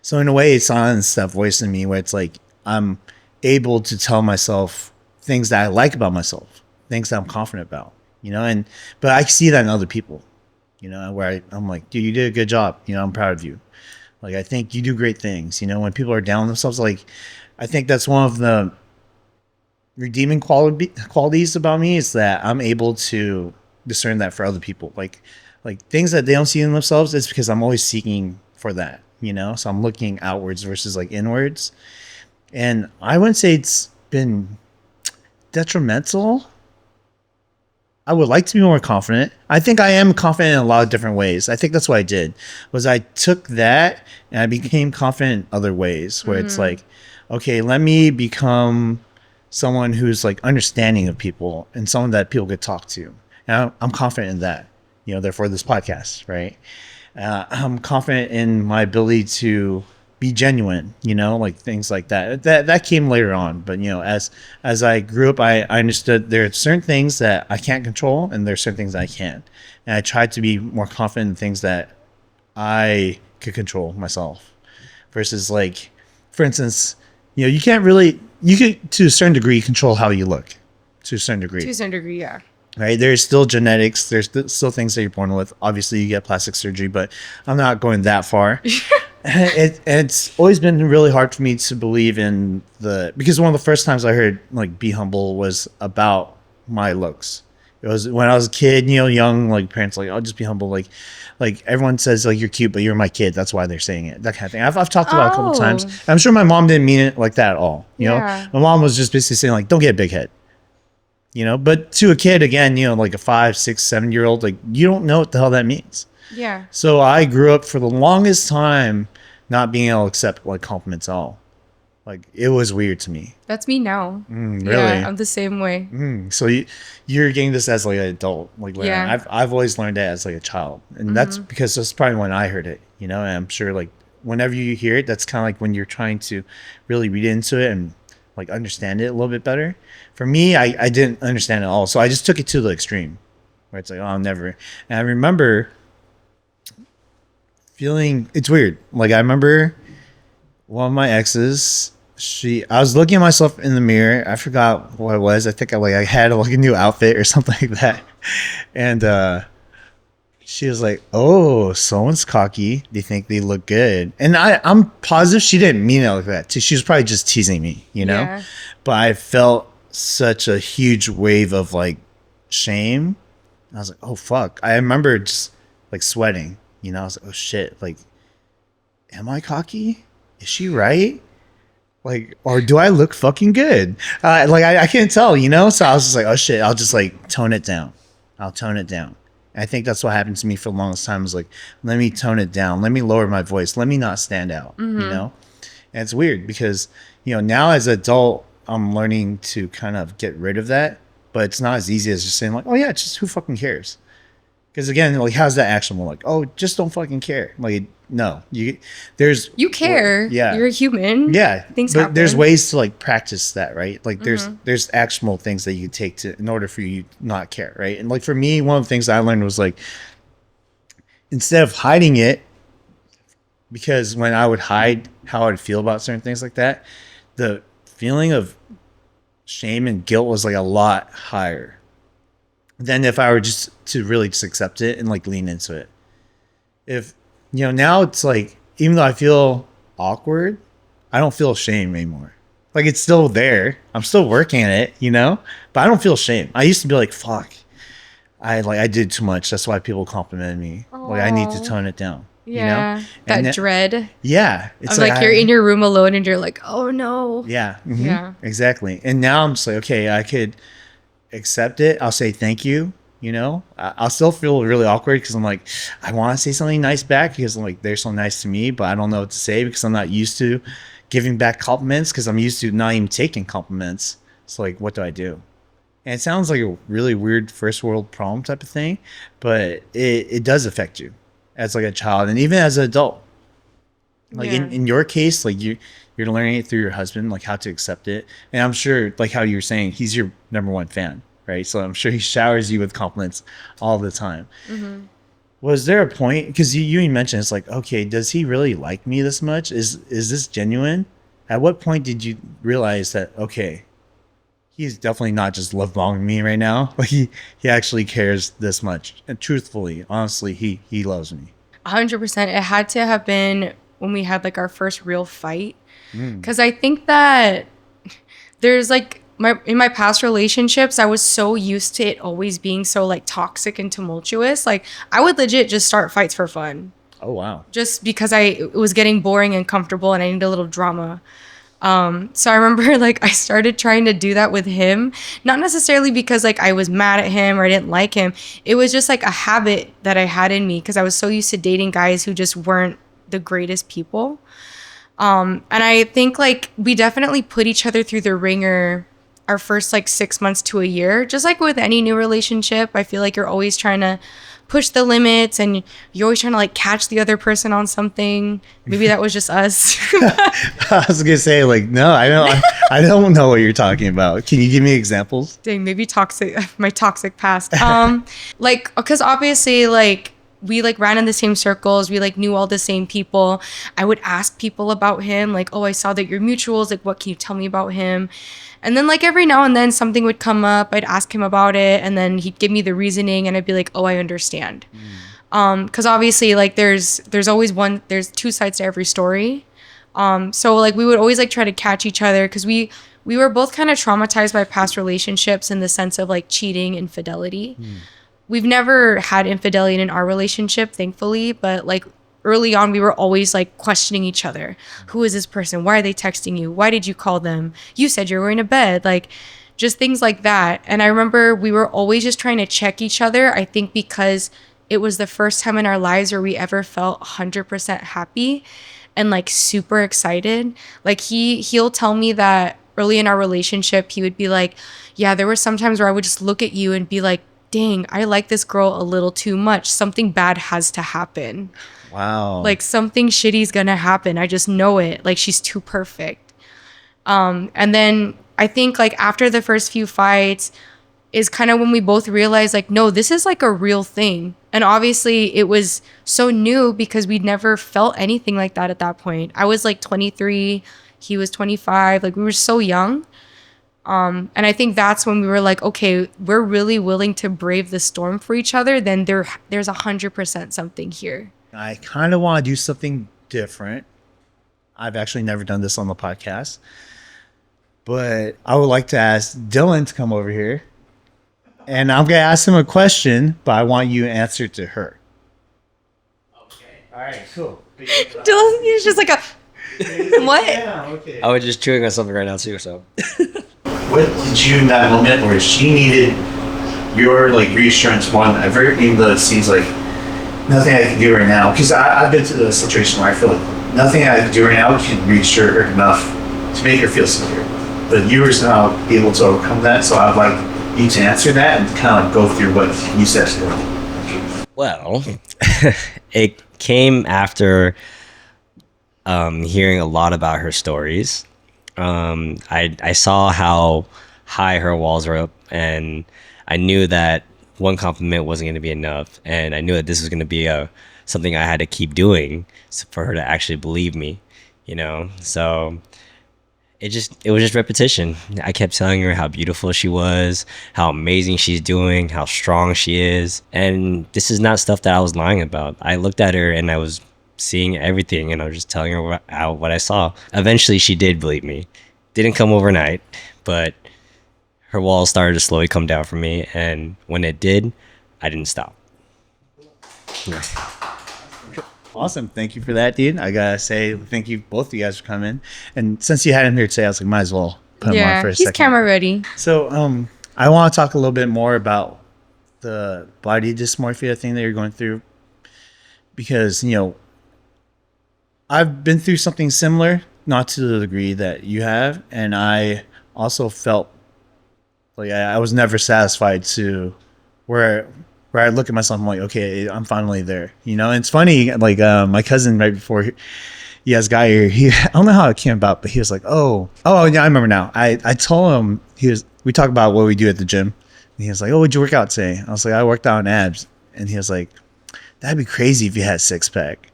So in a way, it's on that voice in me where it's like I'm able to tell myself things that I like about myself, things that I'm confident about, but I see that in other people, where I'm like, dude, you did a good job. I'm proud of you. Like, I think you do great things. When people are down on themselves, like, I think that's one of the redeeming qualities about me, is that I'm able to discern that for other people. Like things that they don't see in themselves, it's because I'm always seeking for that, so I'm looking outwards versus like inwards. And I wouldn't say it's been detrimental. I would like to be more confident. I think I am confident in a lot of different ways. I think that's what I did, was I took that and I became confident in other ways, where it's like, okay, let me become someone who's like understanding of people and someone that people could talk to. And I'm confident in that, therefore this podcast, right? I'm confident in my ability to be genuine, like things like that. That came later on, but as I grew up, I understood there are certain things that I can't control, and there are certain things that I can. And I tried to be more confident in things that I could control myself, versus like, for instance, you can't really, you could to a certain degree control how you look, to a certain degree. To a certain degree, yeah. Right, there's still genetics. There's still things that you're born with. Obviously, you get plastic surgery, but I'm not going that far. It's always been really hard for me to believe because one of the first times I heard like be humble was about my looks, It was when I was a kid, young, like parents like, I'll just be humble. Like everyone says like you're cute, but you're my kid. That's why they're saying it. That kind of thing. I've talked about it a couple times. Oh, I'm sure my mom didn't mean it like that at all. yeah. My mom was just basically saying like, don't get a big head. But to a kid again, like a 5, 6, 7 year old, like you don't know what the hell that means. Yeah. So I grew up for the longest time not being able to accept like compliments at all. Like it was weird to me. That's me now. Really? Yeah, I'm the same way. So you're getting this as like an adult. Like Yeah. I've always learned that as like a child, and that's because that's probably when I heard it. And I'm sure like whenever you hear it, that's kind of like when you're trying to really read into it and like understand it a little bit better. For me, I didn't understand it at all, so I just took it to the extreme, where it's like, oh, I'll never. And I remember feeling it's weird. Like I remember one of my exes. I was looking at myself in the mirror. I forgot what it was. I think I had like a new outfit or something like that. And she was like, "Oh, someone's cocky. They think they look good." And I'm positive she didn't mean it like that. She was probably just teasing me, Yeah. But I felt such a huge wave of like shame. I was like, "Oh fuck!" I remember just like sweating. I was like, "Oh shit! Like, am I cocky? Is she right? Like, or do I look fucking good?" Like I can't tell, So I was just like, oh shit, I'll just like tone it down. I'll tone it down. And I think that's what happened to me for the longest time. Was like, let me tone it down. Let me lower my voice. Let me not stand out. And it's weird because now as an adult, I'm learning to kind of get rid of that. But it's not as easy as just saying like, oh yeah, just who fucking cares? Because again, like, how's that actionable? Like, oh, just don't fucking care. Like, no, you care. Yeah, You're a human. yeah. Things but happen. there's ways to like practice that, right? Like, there's actionable things that you take to in order for you to not care, right? And like for me, one of the things I learned was like, instead of hiding it, because when I would hide how I would feel about certain things like that, the feeling of shame and guilt was like a lot higher than if I were just to really just accept it and like lean into it. If now it's like, even though I feel awkward, I don't feel shame anymore. Like it's still there. I'm still working at it, but I don't feel shame. I used to be like, fuck, I did too much. That's why people complimented me. Like I need to tone it down. Yeah. And That dread. Yeah. It's of like you're in your room alone and you're like, oh no. Yeah. Yeah. Exactly. And now I'm just like, okay, I could accept it. I'll say thank you. I'll still feel really awkward because I'm like, I want to say something nice back because I'm like, they're so nice to me, but I don't know what to say because I'm not used to giving back compliments because I'm used to not even taking compliments. So like, what do I do? And it sounds like a really weird first world problem type of thing, but it does affect you as like a child and even as an adult. Like in your case, like you're learning it through your husband, like how to accept it. And I'm sure, like how you were saying, he's your number one fan, right? So I'm sure he showers you with compliments all the time. Was there a point, because you mentioned it's like, okay, does he really like me this much? Is this genuine? At what point did you realize that, okay, he's definitely not just love bombing me right now. Like he actually cares this much. And truthfully, honestly, he loves me. 100%. It had to have been when we had like our first real fight. Because I think that there's like in my past relationships, I was so used to it always being so like toxic and tumultuous. Like I would legit just start fights for fun. Oh, wow. Just because it was getting boring and comfortable and I needed a little drama. So I remember like I started trying to do that with him, not necessarily because like I was mad at him or I didn't like him. It was just like a habit that I had in me because I was so used to dating guys who just weren't the greatest people. And I think like we definitely put each other through the ringer our first like 6 months to a year. Just like with any new relationship, I feel like you're always trying to push the limits and you're always trying to like catch the other person on something. Maybe that was just us. I was gonna say like, no, I don't know what you're talking about. Can you give me examples? Dang, maybe my toxic past. Like, because obviously like we like ran in the same circles. We like knew all the same people. I would ask people about him. Like, oh, I saw that you're mutuals. Like, what can you tell me about him? And then like every now and then something would come up. I'd ask him about it and then he'd give me the reasoning and I'd be like, oh, I understand. Because obviously like there's always there's two sides to every story. So like we would always like try to catch each other because we were both kind of traumatized by past relationships in the sense of like cheating, infidelity. We've never had infidelity in our relationship, thankfully, but like early on, we were always like questioning each other. Who is this person? Why are they texting you? Why did you call them? You said you were going to bed. Like just things like that. And I remember we were always just trying to check each other. I think because it was the first time in our lives where we ever felt 100% happy and like super excited. Like he'll tell me that early in our relationship, he would be like, yeah, there were some times where I would just look at you and be like, dang, I like this girl a little too much. Something bad has to happen. Wow. Like something shitty's gonna happen. I just know it. Like she's too perfect. And then I think like after the first few fights is kind of when we both realized like, no, this is like a real thing. And obviously it was so new because we'd never felt anything like that at that point. I was like 23, he was 25. Like we were so young. And I think that's when we were like, okay, we're really willing to brave the storm for each other. Then there's 100% something here. I kind of want to do something different. I've actually never done this on the podcast, but I would like to ask Dylan to come over here, and I'm gonna ask him a question, but I want you to answer to her. Okay. All right. Cool. Dylan, he's just like a what? Yeah. Okay. I was just chewing on something right now too. So, What did you in that moment where she needed your like reassurance more than ever, even though it seems like nothing I can do right now? Because I've been to the situation where I feel like nothing I can do right now can reassure her enough to make her feel secure. But you were somehow able to overcome that, so I'd like you to answer that and kind of go through what you said. well, it came after hearing a lot about her stories. I saw how high her walls were up, and I knew that one compliment wasn't going to be enough, and I knew that this was going to be something I had to keep doing for her to actually believe me, you know. So it was just repetition. I kept telling her how beautiful she was, how amazing she's doing, how strong she is, and this is not stuff that I was lying about. I looked at her and I was seeing everything, and I was just telling her what I saw. Eventually she did believe me. Didn't come overnight, but her walls started to slowly come down for me, and when it did, I didn't stop. Yeah. Awesome. Thank you for that, dude. I gotta say thank you both of you guys for coming. And since you had him here today, I was like, might as well put him on for a second. He's camera ready. So I want to talk a little bit more about the body dysmorphia thing that you're going through, because I've been through something similar, not to the degree that you have, and I also felt like I was never satisfied to where I look at myself, I'm like, okay, I'm finally there, and it's funny, like my cousin right before he has got here, I don't know how it came about, but he was like, oh yeah, I remember now. I told him, we talked about what we do at the gym, and he was like, oh, what'd you work out today? I was like, I worked out in abs, and he was like, that'd be crazy if you had a six-pack.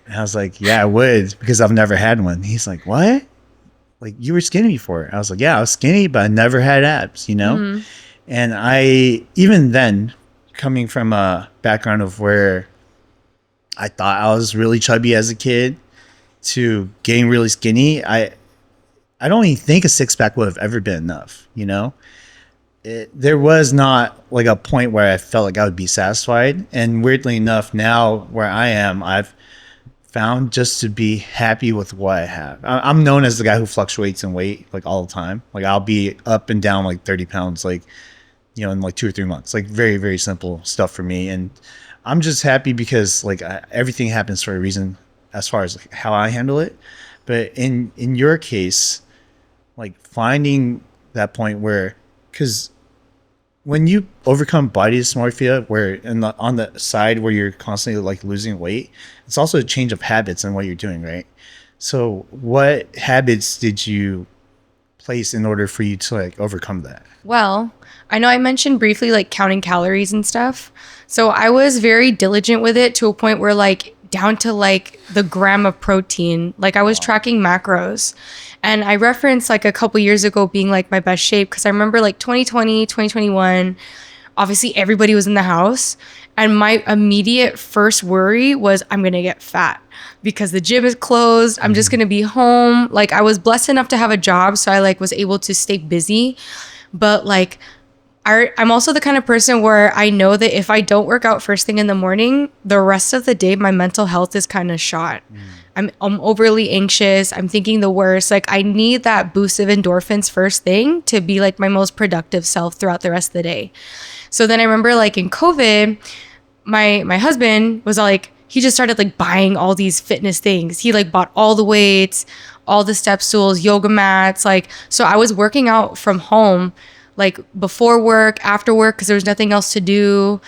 And I was like, yeah, I would, because I've never had one. He's like, what? Like, you were skinny before. I was like, yeah, I was skinny, but I never had abs, Mm-hmm. And I, even then, coming from a background of where I thought I was really chubby as a kid to getting really skinny, I don't even think a six-pack would have ever been enough, there was not like a point where I felt like I would be satisfied. And weirdly enough, now where I am, I've found just to be happy with what I have. I'm known as the guy who fluctuates in weight like all the time. Like I'll be up and down like 30 pounds, like, in like 2 or 3 months, like very, very simple stuff for me. And I'm just happy because like everything happens for a reason as far as like, how I handle it. But in your case, like finding that point where, because when you overcome body dysmorphia, where on the side where you're constantly like losing weight, it's also a change of habits in what you're doing, right? So what habits did you place in order for you to like overcome that? Well, I know I mentioned briefly like counting calories and stuff. So I was very diligent with it to a point where like down to like the gram of protein, like I was tracking macros. And I referenced like a couple years ago being like my best shape, because I remember like 2020, 2021, obviously everybody was in the house. And my immediate first worry was I'm going to get fat because the gym is closed. I'm just going to be home. Like I was blessed enough to have a job. So I like was able to stay busy. But like, I'm also the kind of person where I know that if I don't work out first thing in the morning, the rest of the day, my mental health is kind of shot. I'm overly anxious. I'm thinking the worst. Like I need that boost of endorphins first thing to be like my most productive self throughout the rest of the day. So then I remember like in COVID, my husband was like, he just started like buying all these fitness things. He like bought all the weights, all the step stools, yoga mats. Like, so I was working out from home, like before work, after work, because there was nothing else to do.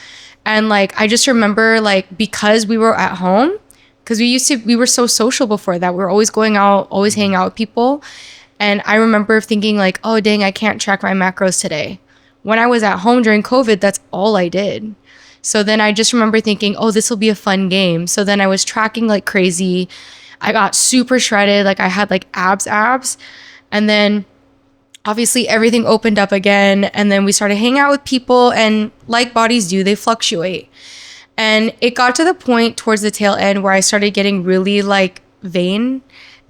And like, I just remember like, because we were at home, because we were so social before that. We were always going out, always hanging out with people. And I remember thinking like, oh dang, I can't track my macros today. When I was at home during COVID, that's all I did. So then I just remember thinking, oh, this will be a fun game. So then I was tracking like crazy. I got super shredded. Like I had like abs. And then obviously everything opened up again. And then we started hanging out with people, and like bodies do, they fluctuate. And it got to the point towards the tail end where I started getting really like vain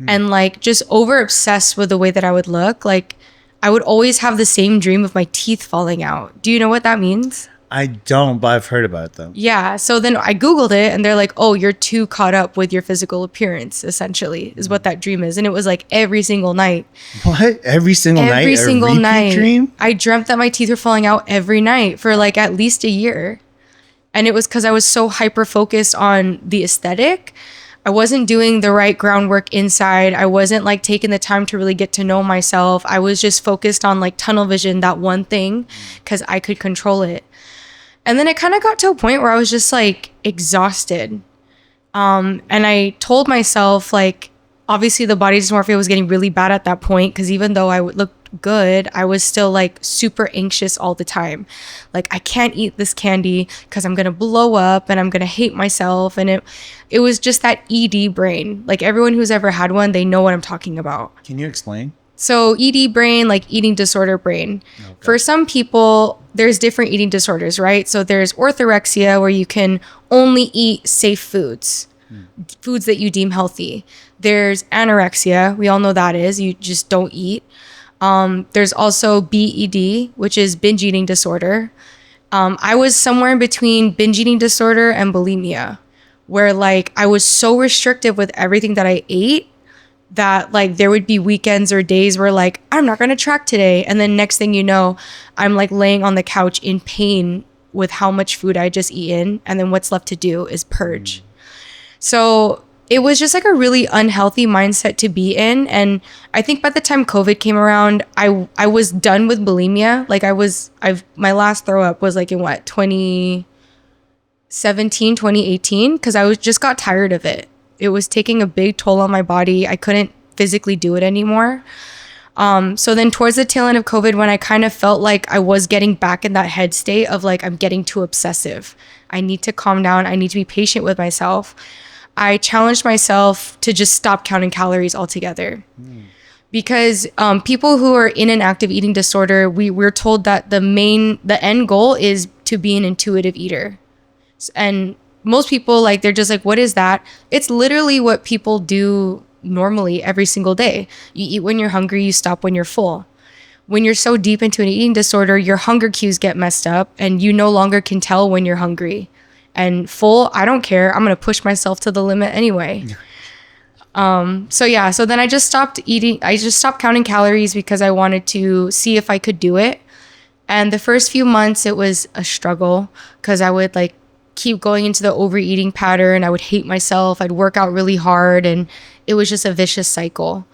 and like just over obsessed with the way that I would look. Like I would always have the same dream of my teeth falling out. Do you know what that means? I don't, but I've heard about it though. Yeah. So then I Googled it, and they're like, oh, you're too caught up with your physical appearance, essentially, is what that dream is. And it was like every single night. What? Every single night? Every single repeat night. Dream? I dreamt that my teeth were falling out every night for like at least a year. And it was because I was so hyper focused on the aesthetic. I wasn't doing the right groundwork inside. I wasn't like taking the time to really get to know myself. I was just focused on like tunnel vision, that one thing, because I could control it. And then it kind of got to a point where I was just like exhausted. And I told myself like, obviously the body dysmorphia was getting really bad at that point, because even though I looked good, I was still like super anxious all the time. Like I can't eat this candy because I'm gonna blow up and I'm gonna hate myself. And it was just that ED brain. Like everyone who's ever had one, they know what I'm talking about. Can you explain? So ED brain, like eating disorder brain. Okay. For some people, there's different eating disorders, right? So there's orthorexia, where you can only eat safe foods, foods that you deem healthy. There's anorexia. We all know that is. You just don't eat. There's also BED, which is binge eating disorder. I was somewhere in between binge eating disorder and bulimia, where like I was so restrictive with everything that I ate that like there would be weekends or days where like I'm not going to track today, and then next thing you know, I'm like laying on the couch in pain with how much food I just eaten, and then what's left to do is purge. So it was just like a really unhealthy mindset to be in. And I think by the time COVID came around, I was done with bulimia. Like my last throw up was like in 2017, 2018, because I just got tired of it. It was taking a big toll on my body. I couldn't physically do it anymore. So then towards the tail end of COVID, when I kind of felt like I was getting back in that head state of like, I'm getting too obsessive. I need to calm down. I need to be patient with myself. I challenged myself to just stop counting calories altogether. Because people who are in an active eating disorder, we're told that the end goal is to be an intuitive eater. And most people, like, they're just like, what is that? It's literally what people do normally every single day. You eat when you're hungry, you stop when you're full. When you're so deep into an eating disorder, your hunger cues get messed up and you no longer can tell when you're hungry. And full, I don't care. I'm going to push myself to the limit anyway. So then I just stopped eating. I just stopped counting calories because I wanted to see if I could do it. And the first few months, it was a struggle because I would like keep going into the overeating pattern. I would hate myself. I'd work out really hard, and it was just a vicious cycle.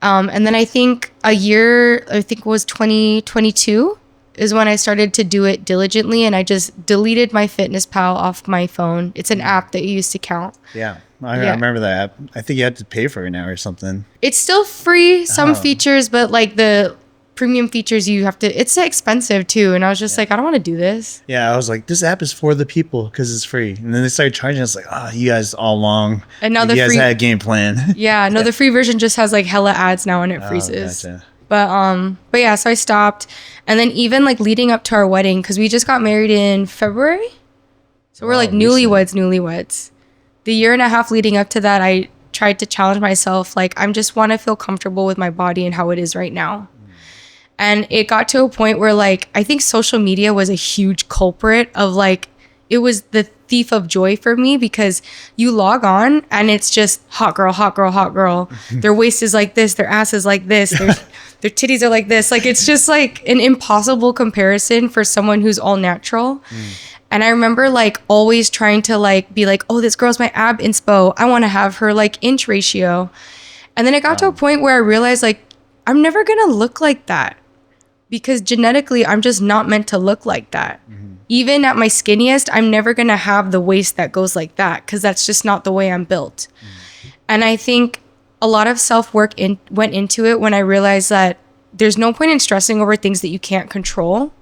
And then I think it was 2022 is when I started to do it diligently, and I just deleted my FitnessPal off my phone. It's an app that you used to count. Yeah. I remember that app. I think you had to pay for it now or something. It's still free, some features, but like the premium features it's expensive too. And I was just like, I don't want to do this. Yeah, I was like, this app is for the people because it's free. And then they started charging us like, you guys all along. And now you guys had a game plan. Yeah, no, the free version just has like hella ads now and it freezes. Gotcha. But yeah, so I stopped. And then even like leading up to our wedding, because we just got married in February. So we're like newlyweds. The year and a half leading up to that, I tried to challenge myself. Like, I just want to feel comfortable with my body and how it is right now. And it got to a point where like, I think social media was a huge culprit of like, it was the thief of joy for me, because you log on and it's just hot girl, hot girl, hot girl. Their waist is like this, their ass is like this, their titties are like this. Like, it's just like an impossible comparison for someone who's all natural. And I remember like always trying to like be like, oh, this girl's my ab inspo. I want to have her like inch ratio. And then it got to a point where I realized like, I'm never going to look like that, because genetically I'm just not meant to look like that. Even at my skinniest, I'm never going to have the waist that goes like that, because that's just not the way I'm built. And I think a lot of self-work went into it when I realized that there's no point in stressing over things that you can't control,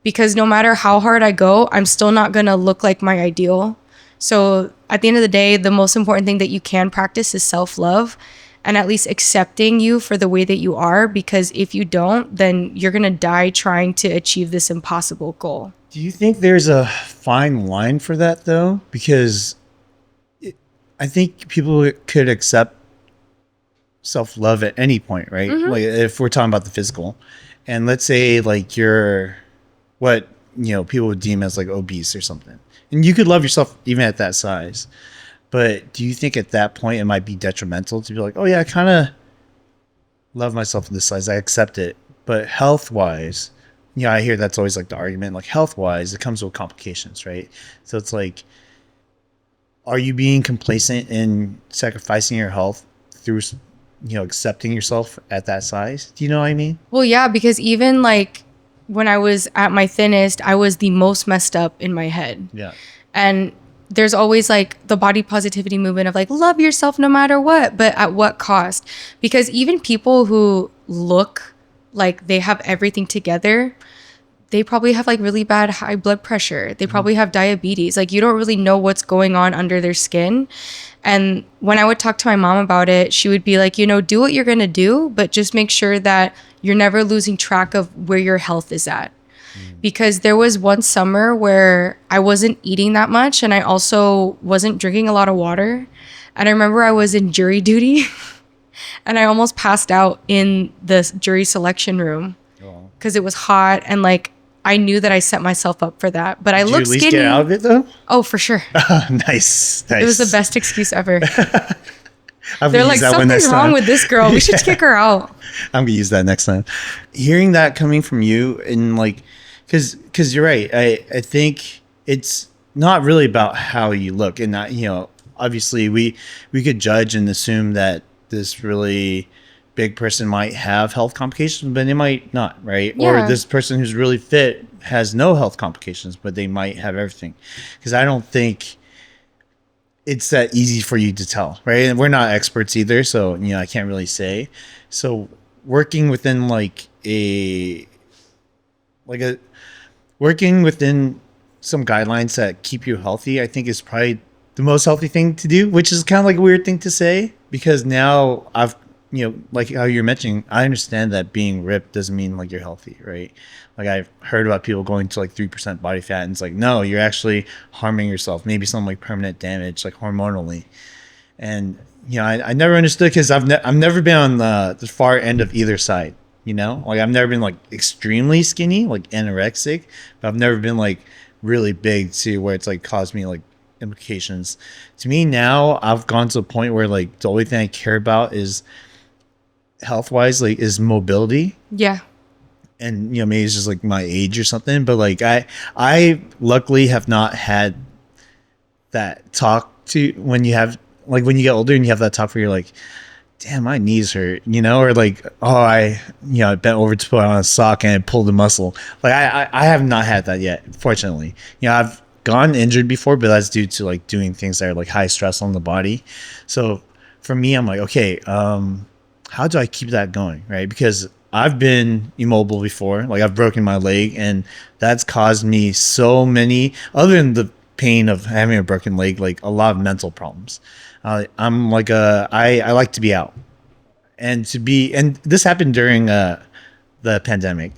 because no matter how hard I go, I'm still not going to look like my ideal. So at the end of the day, the most important thing that you can practice is self-love, and at least accepting you for the way that you are, because if you don't, then you're going to die trying to achieve this impossible goal. Do you think there's a fine line for that though? Because I think people could accept self-love at any point, right? Like if we're talking about the physical, and let's say like you're what, you know, people would deem as like obese or something, and you could love yourself even at that size. But do you think at that point it might be detrimental to be like, oh yeah, I kind of love myself at this size, I accept it, but health-wise, yeah, I hear that's always like the argument, like health-wise, it comes with complications, right? So it's like, are you being complacent in sacrificing your health through, you know, accepting yourself at that size? Do you know what I mean? Well, yeah, because even like when I was at my thinnest, I was the most messed up in my head. Yeah. And there's always like the body positivity movement of like, love yourself no matter what, but at what cost? Because even people who look like they have everything together, they probably have like really bad high blood pressure. They probably have diabetes. Like, you don't really know what's going on under their skin. And when I would talk to my mom about it, she would be like, you know, do what you're going to do, but just make sure that you're never losing track of where your health is at. Because there was one summer where I wasn't eating that much, and I also wasn't drinking a lot of water. And I remember I was in jury duty and I almost passed out in the jury selection room because it was hot, and like I knew that I set myself up for that. But I looked skinny. Did you at least get out of it though? Oh, for sure. Nice. It was the best excuse ever. I'm They're like, something's wrong with this girl. We should kick her out. I'm gonna use that next time. Hearing that coming from you, and like, because you're right. I think it's not really about how you look, and not, you know, obviously we could judge and assume that this really big person might have health complications, but they might not, right? Yeah. Or this person who's really fit has no health complications, but they might have everything. Because I don't think it's that easy for you to tell, right? And we're not experts either, so, you know, I can't really say. So working within working within some guidelines that keep you healthy, I think is probably the most healthy thing to do, which is kind of like a weird thing to say, because now I've, you know, like how you're mentioning, I understand that being ripped doesn't mean like you're healthy, right? Like I've heard about people going to like 3% body fat, and it's like, no, you're actually harming yourself. Maybe some like permanent damage, like hormonally. And, you know, I never understood, because I've never been on the far end of either side, you know? Like I've never been like extremely skinny, like anorexic, but I've never been like really big to where it's like caused me like implications. To me now, I've gone to a point where like the only thing I care about is health-wise, like, is mobility. Yeah. And, you know, maybe it's just like my age or something, but like I luckily have not had that talk to when you have, like, when you get older and you have that talk where you're like, damn, my knees hurt, you know, or like, oh, I bent over to put on a sock and I pulled a muscle. Like I have not had that yet, fortunately. You know, I've gotten injured before, but that's due to like doing things that are like high stress on the body. So for me, I'm like, okay, how do I keep that going, right? Because I've been immobile before, like I've broken my leg, and that's caused me so many, other than the pain of having a broken leg, like a lot of mental problems. I'm like I like to be out, and this happened during the pandemic.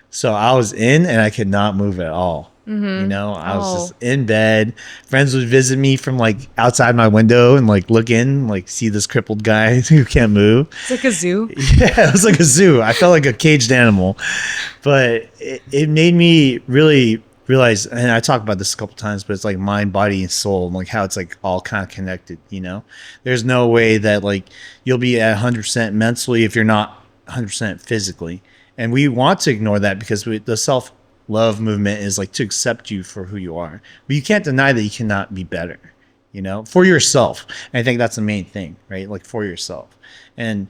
So I was in and I could not move at all. I was just in bed. Friends would visit me from like outside my window and like look in, like see this crippled guy who can't move. It's like a zoo. Yeah, it was like a zoo. I felt like a caged animal. But it made me really realize, and I talk about this a couple times, but it's like mind, body, and soul, and like how it's like all kind of connected. There's no way that like you'll be at 100% mentally if you're not 100% physically. And we want to ignore that because the self-love movement is like to accept you for who you are. But you can't deny that you cannot be better, for yourself. And I think that's the main thing, right? Like for yourself. And,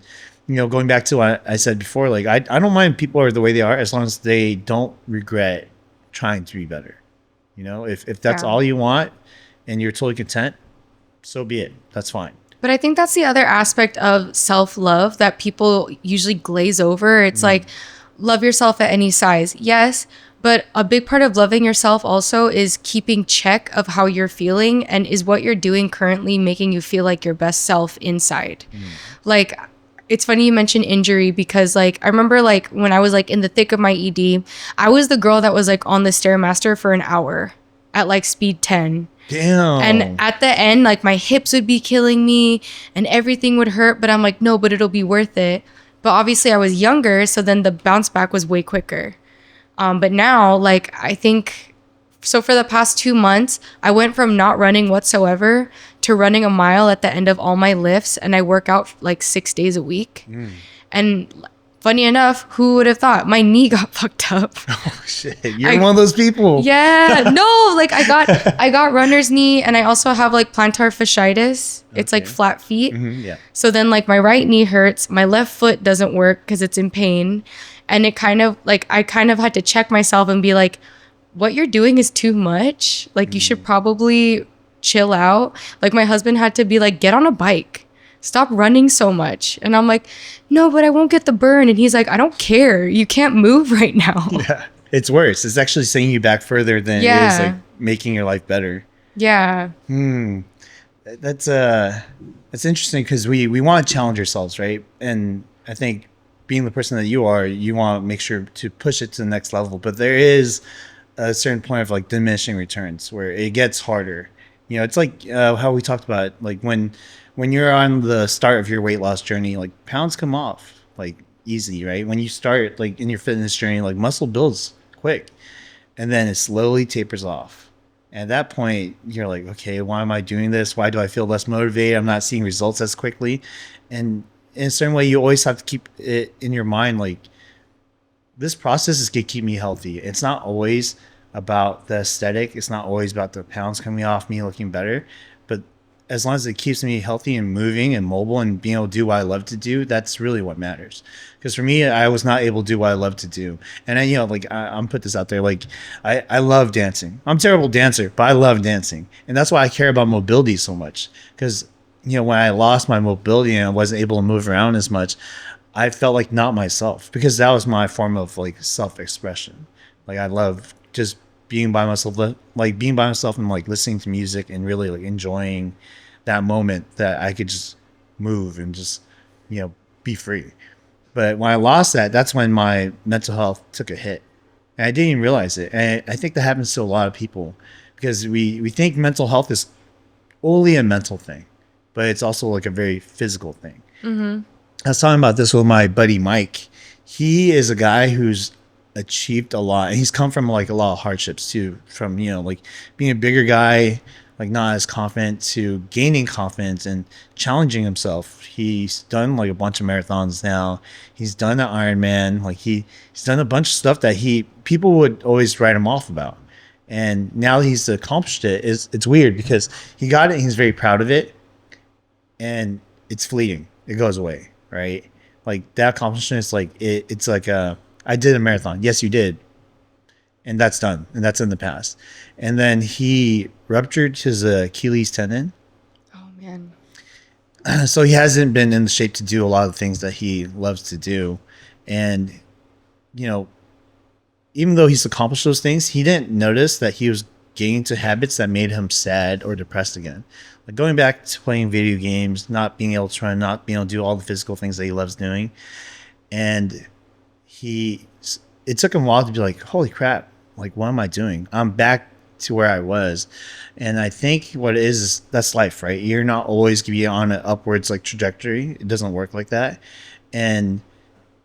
going back to what I said before, like I don't mind people are the way they are as long as they don't regret trying to be better. If that's all you want and you're totally content, so be it. That's fine. But I think that's the other aspect of self-love that people usually glaze over. It's like, love yourself at any size. Yes, but a big part of loving yourself also is keeping check of how you're feeling, and is what you're doing currently making you feel like your best self inside. Like, it's funny you mentioned injury because like I remember like when I was like in the thick of my ED, I was the girl that was like on the Stairmaster for an hour at like speed 10. Damn. And at the end, like my hips would be killing me and everything would hurt, but I'm like, no, but it'll be worth it. But obviously I was younger, so then the bounce back was way quicker. But now, like, I think, so for the past 2 months, I went from not running whatsoever to running a mile at the end of all my lifts, and I work out like 6 days a week. And funny enough, who would have thought my knee got fucked up? Oh shit, you're one of those people. Yeah, no, like I got runner's knee, and I also have like plantar fasciitis. It's like flat feet. Yeah. So then like my right knee hurts, my left foot doesn't work because it's in pain, and it kind of like I kind of had to check myself and be like, what you're doing is too much. Like you should probably chill out. Like my husband had to be like, get on a bike. Stop running so much. And I'm like, no, but I won't get the burn. And he's like, I don't care. You can't move right now. Yeah. It's worse. It's actually setting you back further than it is like making your life better. Yeah. That's interesting because we want to challenge ourselves, right? And I think being the person that you are, you want to make sure to push it to the next level. But there is a certain point of like diminishing returns where it gets harder. It's like how we talked about, like when you're on the start of your weight loss journey, like pounds come off like easy, right? When you start like in your fitness journey, like muscle builds quick and then it slowly tapers off. And at that point, you're like, okay, why am I doing this? Why do I feel less motivated? I'm not seeing results as quickly. And in a certain way, you always have to keep it in your mind, like this process is going to keep me healthy. It's not always about the aesthetic. It's not always about the pounds coming off, me looking better. But as long as it keeps me healthy and moving and mobile and being able to do what I love to do, that's really what matters. Because for me, I was not able to do what I love to do. And I'm put this out there, like I love dancing. I'm a terrible dancer, but I love dancing. And that's why I care about mobility so much. Because, when I lost my mobility and I wasn't able to move around as much, I felt like not myself, because that was my form of like self-expression. Like I love just being by myself and like listening to music and really like enjoying that moment that I could just move and just, be free. But when I lost that, that's when my mental health took a hit. And I didn't even realize it. And I think that happens to a lot of people because we think mental health is only a mental thing, but it's also like a very physical thing. I was talking about this with my buddy Mike. He is a guy who's achieved a lot, and he's come from like a lot of hardships too, from like being a bigger guy, like not as confident, to gaining confidence and challenging himself. He's done like a bunch of marathons now. He's done an Ironman. Like he's done a bunch of stuff that people would always write him off about, and now he's accomplished it. It's weird because he got it and he's very proud of it, and it's fleeting. It goes away, right? Like that accomplishment is like it's like I did a marathon. Yes, you did. And that's done. And that's in the past. And then he ruptured his Achilles tendon. Oh, man. So he hasn't been in the shape to do a lot of the things that he loves to do. And, even though he's accomplished those things, he didn't notice that he was getting into habits that made him sad or depressed again. Like going back to playing video games, not being able to run, not being able to do all the physical things that he loves doing. And it took him a while to be like, holy crap, like, what am I doing? I'm back to where I was. And I think what it is that's life, right? You're not always going to be on an upwards like trajectory. It doesn't work like that. And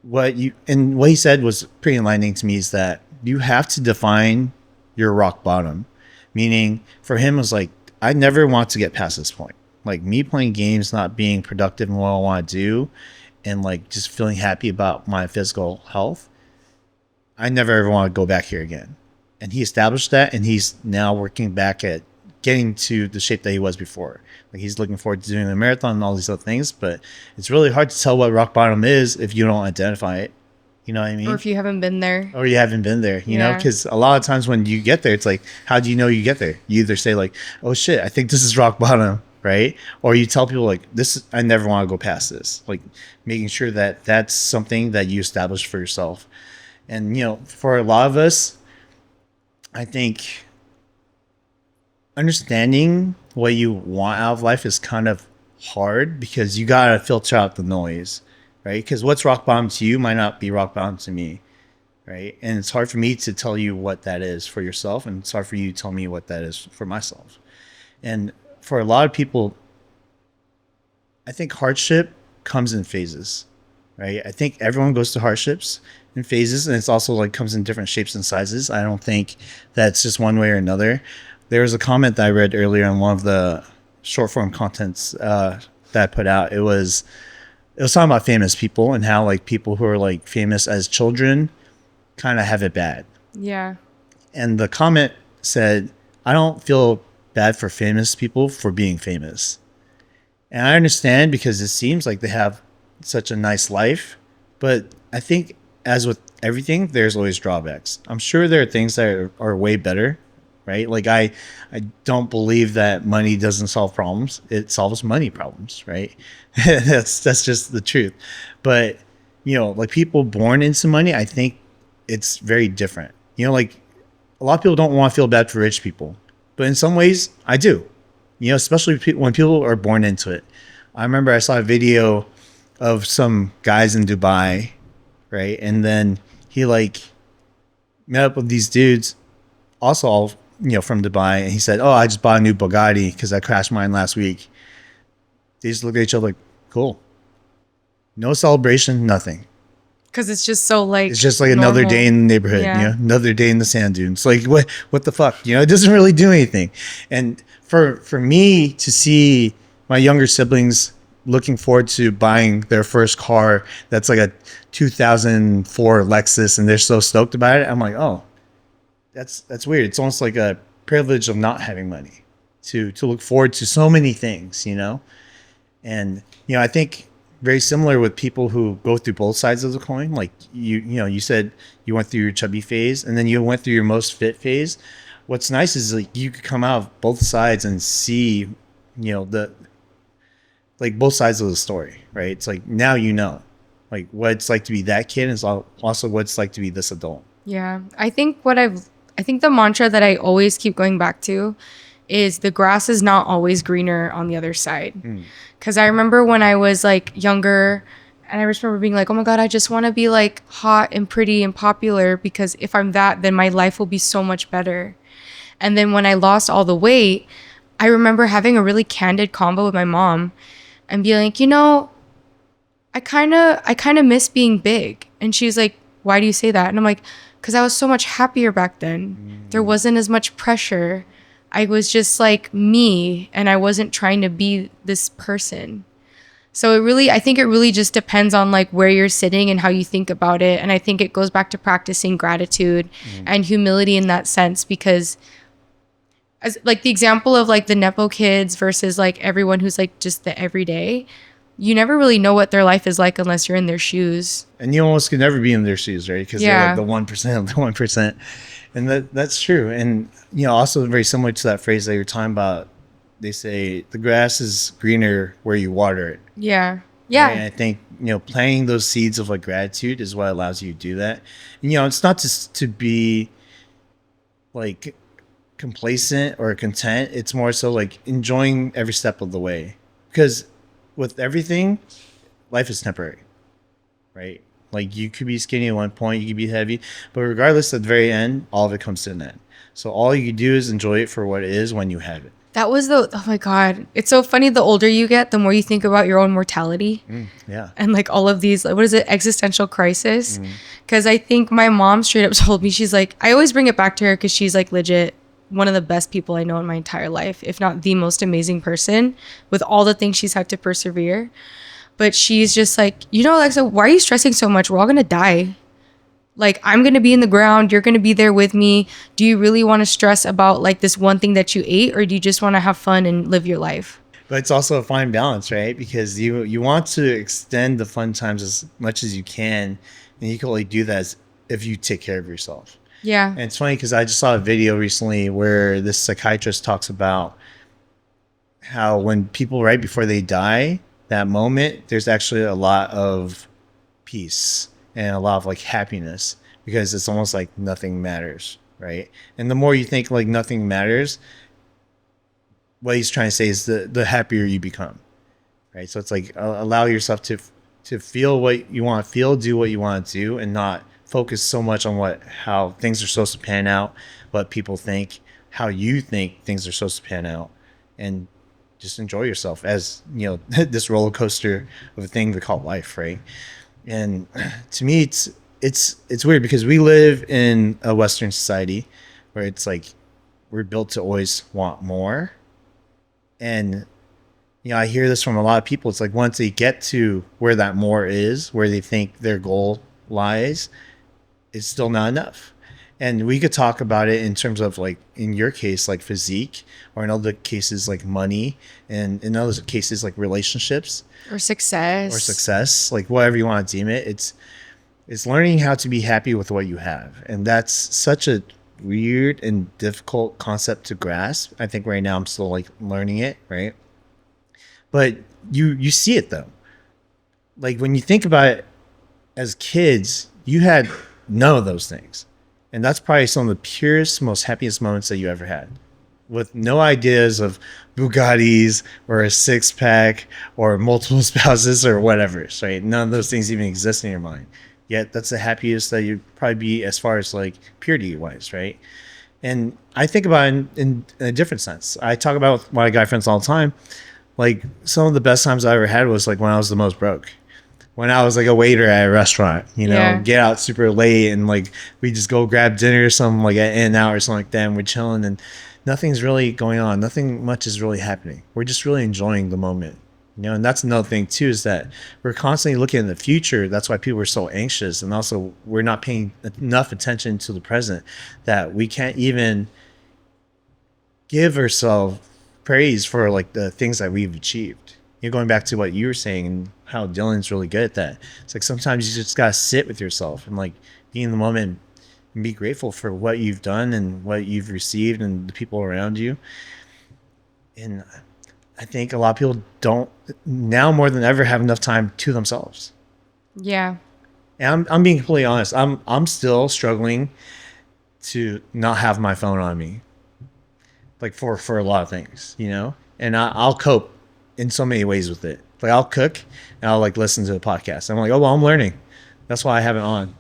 what he said was pretty enlightening to me is that you have to define your rock bottom. Meaning for him, it was like, I never want to get past this point. Like me playing games, not being productive in what I want to do, and like just feeling happy about my physical health. I never ever want to go back here again. And he established that, and he's now working back at getting to the shape that he was before. Like he's looking forward to doing the marathon and all these other things, but it's really hard to tell what rock bottom is if you don't identify it. You know what I mean? Or if you haven't been there. Or you haven't been there, you know? Because a lot of times when you get there, it's like, how do you know you get there? You either say like, oh shit, I think this is rock bottom, right? Or you tell people like, I never want to go past this. Like making sure that that's something that you establish for yourself. And, you know, for a lot of us, I think understanding what you want out of life is kind of hard because you got to filter out the noise, right? Because what's rock bottom to you might not be rock bottom to me, right? And it's hard for me to tell you what that is for yourself, and it's hard for you to tell me what that is for myself. And for a lot of people, I think hardship comes in phases, right? I think everyone goes through hardships in phases, and it's also like comes in different shapes and sizes. I don't think that's just one way or another. There was a comment that I read earlier on one of the short form contents that I put out. It was talking about famous people and how like people who are like famous as children kind of have it bad. Yeah. And the comment said, I don't feel bad for famous people for being famous. And I understand because it seems like they have such a nice life, but I think as with everything, there's always drawbacks. I'm sure there are things that are way better, right? Like I don't believe that money doesn't solve problems. It solves money problems, right? that's just the truth. But, you know, like people born into money, I think it's very different. You know, like a lot of people don't want to feel bad for rich people, but in some ways I do, you know, especially when people are born into it. I remember I saw a video of some guys in Dubai, right? And then he like met up with these dudes also all, you know, from Dubai. And he said, oh, I just bought a new Bugatti because I crashed mine last week. They just looked at each other like, cool. No celebration, nothing. Because it's just so like it's just like another normal. day in the neighborhood, Yeah. you know, another day in the sand dunes. Like what the fuck, you know? It doesn't really do anything. And for me to see my younger siblings looking forward to buying their first car that's like a 2004 Lexus, and they're so stoked about it, I'm like, oh, that's weird. It's almost like a privilege of not having money to look forward to so many things, you know. And you know, I think very similar with people who go through both sides of the coin. Like you know, you said you went through your chubby phase and then you went through your most fit phase. What's nice is like you could come out of both sides and see, you know, like both sides of the story, right? It's like now you know, like what it's like to be that kid is also what it's like to be this adult. Yeah. I think the mantra that I always keep going back to is the grass is not always greener on the other side. Because I remember when I was like younger, and I just remember being like, oh my God, I just want to be like hot and pretty and popular, because if I'm that, then my life will be so much better. And then when I lost all the weight, I remember having a really candid convo with my mom and being like, you know, I kind of miss being big. And she's like, why do you say that? And I'm like, because I was so much happier back then. There wasn't as much pressure. I was just like me, and I wasn't trying to be this person. So I think it really just depends on like where you're sitting and how you think about it. And I think it goes back to practicing gratitude and humility in that sense, because as like the example of like the Nepo kids versus like everyone who's like just the everyday, you never really know what their life is like unless you're in their shoes. And you almost could never be in their shoes, right? Because they're like the 1% of the 1%. And that's true. And, you know, also very similar to that phrase that you're talking about, they say the grass is greener where you water it. Yeah. Yeah. Right? And I think, you know, planting those seeds of like gratitude is what allows you to do that. And, you know, it's not just to be like complacent or content. It's more so like enjoying every step of the way. Because with everything, life is temporary, right? Like you could be skinny at one point, you could be heavy, but regardless, at the very end, all of it comes to an end. So all you do is enjoy it for what it is when you have it. That was oh my God. It's so funny. The older you get, the more you think about your own mortality. Yeah. And like all of these, like, what is it? Existential crisis. Because I think my mom straight up told me, she's like, I always bring it back to her because she's like legit one of the best people I know in my entire life, if not the most amazing person with all the things she's had to persevere. But she's just like, Alexa, why are you stressing so much? We're all going to die. Like, I'm going to be in the ground. You're going to be there with me. Do you really want to stress about like this one thing that you ate, or do you just want to have fun and live your life? But it's also a fine balance, right? Because you want to extend the fun times as much as you can. And you can only do that if you take care of yourself. Yeah. And it's funny because I just saw a video recently where this psychiatrist talks about how when people right before they die, that moment, there's actually a lot of peace and a lot of like happiness, because it's almost like nothing matters, right? And the more you think like nothing matters, what he's trying to say is the happier you become, right? So it's like allow yourself to feel what you want to feel, do what you want to do, and not focus so much on how things are supposed to pan out, what people think, how you think things are supposed to pan out, and just enjoy yourself as this roller coaster of a thing we call life, right? And to me, it's weird because we live in a Western society where it's like we're built to always want more. And I hear this from a lot of people. It's like once they get to where that more is, where they think their goal lies, it's still not enough. And we could talk about it in terms of like in your case, like physique, or in other cases like money, and in other cases like relationships. Or success. Like whatever you want to deem it. It's learning how to be happy with what you have. And that's such a weird and difficult concept to grasp. I think right now I'm still like learning it, right? But you see it though. Like when you think about it, as kids, you had none of those things. And that's probably some of the purest, most happiest moments that you ever had, with no ideas of Bugattis or a six pack or multiple spouses or whatever, right? None of those things even exist in your mind. Yet that's the happiest that you'd probably be as far as like purity wise, right? And I think about it in a different sense. I talk about with my guy friends all the time. Like some of the best times I ever had was like when I was the most broke. When I was like a waiter at a restaurant, get out super late and like we just go grab dinner or something like at In-N-Out or something like that, and we're chilling and nothing's really going on. Nothing much is really happening. We're just really enjoying the moment. And that's another thing too, is that we're constantly looking in the future. That's why people are so anxious, and also we're not paying enough attention to the present, that we can't even give ourselves praise for like the things that we've achieved. Going back to what you were saying and how Dylan's really good at that. It's like sometimes you just gotta sit with yourself and like be in the moment and be grateful for what you've done and what you've received and the people around you. And I think a lot of people don't now more than ever have enough time to themselves. Yeah. And I'm being completely honest. I'm still struggling to not have my phone on me, like for a lot of things, and I'll cope in so many ways with it. Like I'll cook and I'll like listen to a podcast. I'm like, oh, well, I'm learning. That's why I have it on.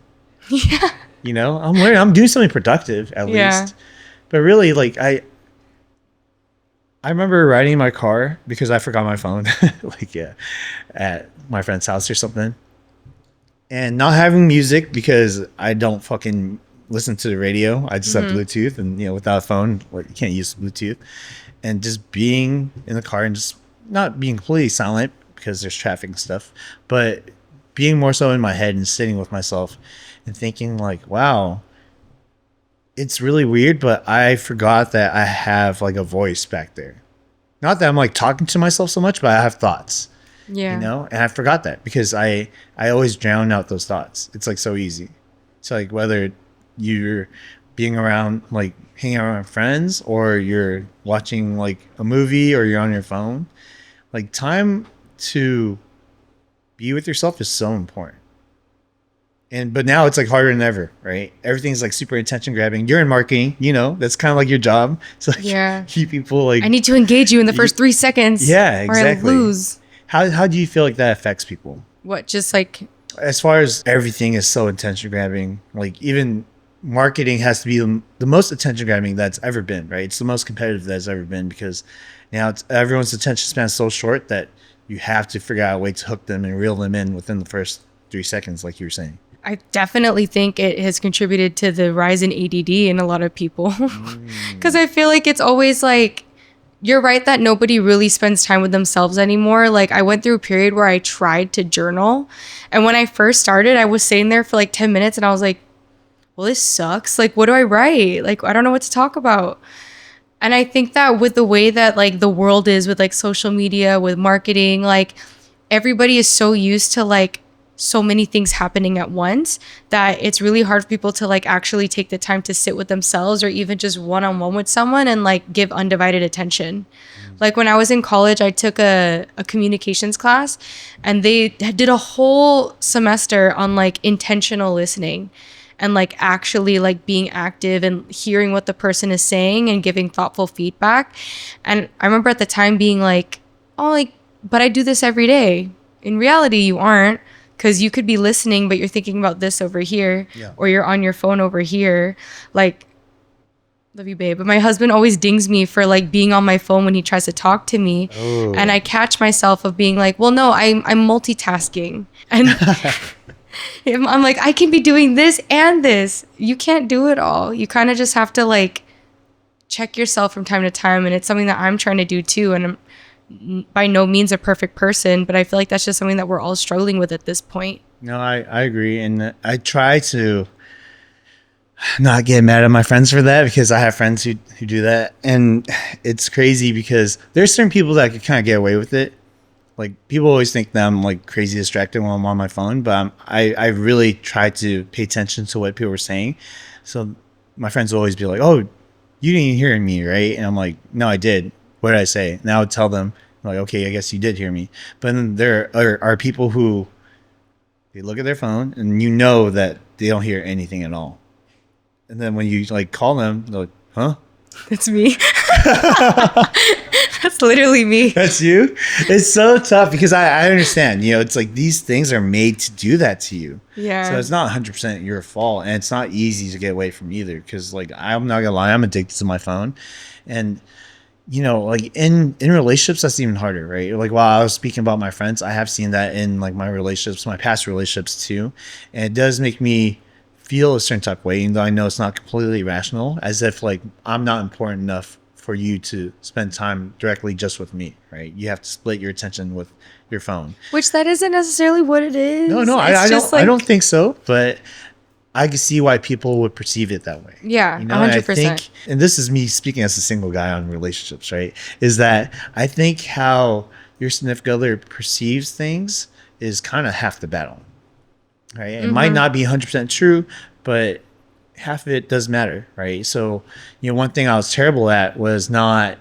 Yeah. I'm learning. I'm doing something productive at least. But really, like I remember riding in my car because I forgot my phone, at my friend's house or something, and not having music because I don't fucking listen to the radio. I just have Bluetooth, and without a phone, you can't use Bluetooth. And just being in the car and just not being completely silent because there's traffic and stuff, but being more so in my head and sitting with myself and thinking like, wow, it's really weird, but I forgot that I have like a voice back there. Not that I'm like talking to myself so much, but I have thoughts. And I forgot that because I always drown out those thoughts. It's like so easy. So like whether you're being around, like hanging out with friends, or you're watching like a movie, or you're on your phone, like time to be with yourself is so important. but now it's like harder than ever, right? Everything's like super attention grabbing. You're in marketing, that's kind of like your job. So like, Yeah. keep people like I need to engage you in the first 3 seconds. Yeah, exactly. Or I lose. How do you feel like that affects people? What, just like, As far as everything is so attention grabbing, like even marketing has to be the most attention grabbing that's ever been, right? It's the most competitive that's ever been because now everyone's attention span is so short that you have to figure out a way to hook them and reel them in within the first 3 seconds, like you were saying. I definitely think it has contributed to the rise in ADD in a lot of people. Because I feel like it's always like, you're right that nobody really spends time with themselves anymore. Like I went through a period where I tried to journal. And when I first started, I was sitting there for like 10 minutes and I was like, well, this sucks. Like, what do I write? Like, I don't know what to talk about. And I think that with the way that like the world is with like social media, with marketing, like everybody is so used to like so many things happening at once that it's really hard for people to like actually take the time to sit with themselves or even just one-on-one with someone and like give undivided attention. Like when I was in college, I took a communications class and they did a whole semester on like intentional listening and like actually like being active and hearing what the person is saying and giving thoughtful feedback. And I remember at the time being like, oh, like, but I do this every day. In reality, you aren't. Because you could be listening, but you're thinking about this over here, or you're on your phone over here. Like, love you, babe. But my husband always dings me for like being on my phone when he tries to talk to me. Oh. And I catch myself of being like, well, no, I'm multitasking. And I'm like, I can be doing this and this. You can't do it all. You kind of just have to like check yourself from time to time. And it's something that I'm trying to do too. And I'm by no means a perfect person, but I feel like that's just something that we're all struggling with at this point. No, I agree. And I try to not get mad at my friends for that because I have friends who do that. And it's crazy because there's certain people that could kind of get away with it. Like people always think that I'm like crazy distracted when I'm on my phone, but I really try to pay attention to what people are saying. So my friends will always be like, oh, you didn't hear me, right? And I'm like, no, I did. What did I say? And I would tell them, like, okay, I guess you did hear me. But then there are people who they look at their phone and that they don't hear anything at all. And then when you like call them, they're like, huh? That's me. That's literally me. That's you? It's so tough because I understand, it's like these things are made to do that to you. Yeah. So it's not 100% your fault. And it's not easy to get away from either because like, I'm not gonna lie, I'm addicted to my phone. And like in relationships, that's even harder, right? Like while I was speaking about my friends, I have seen that in like my relationships, my past relationships too. And it does make me feel a certain type of way, even though I know it's not completely rational, as if like I'm not important enough for you to spend time directly just with me, right? You have to split your attention with your phone. Which that isn't necessarily what it is. No, I don't think so, but I can see why people would perceive it that way. Yeah, 100%. And this is me speaking as a single guy on relationships, right? Is that I think how your significant other perceives things is kind of half the battle, right? It might not be 100% true, but half of it does matter, right? So, one thing I was terrible at was not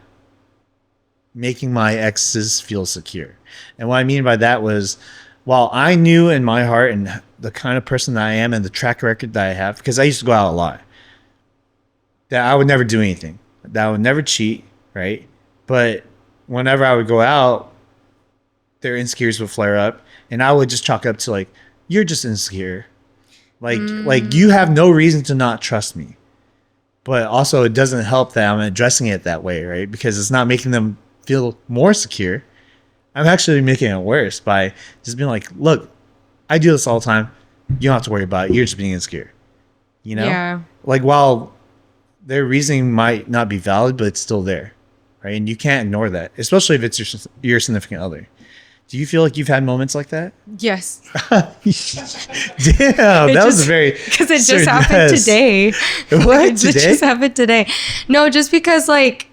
making my exes feel secure. And what I mean by that was, while I knew in my heart and the kind of person that I am and the track record that I have, because I used to go out a lot, that I would never do anything, that I would never cheat, right? But whenever I would go out, their insecurities would flare up, and I would just chalk up to like, you're just insecure. Like you have no reason to not trust me. But also it doesn't help that I'm addressing it that way, right? Because it's not making them feel more secure. I'm actually making it worse by just being like, look, I do this all the time. You don't have to worry about it. You're just being insecure. Yeah. Like while their reasoning might not be valid, but it's still there, right? And you can't ignore that, especially if it's your significant other. Do you feel like you've had moments like that? Yes. Damn, that was very... Because it just happened today. What? It just happened today. No, just because like...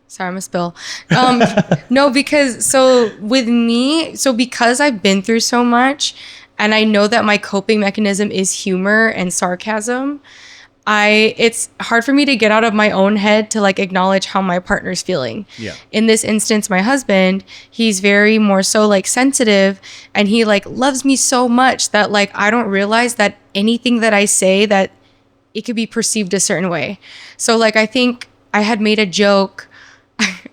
Sorry, I'm gonna spill. No, because with me, because I've been through so much and I know that my coping mechanism is humor and sarcasm, it's hard for me to get out of my own head to like acknowledge how my partner's feeling. Yeah. In this instance, my husband, he's very more so like sensitive, and he like loves me so much that like I don't realize that anything that I say that it could be perceived a certain way. So like I think I had made a joke.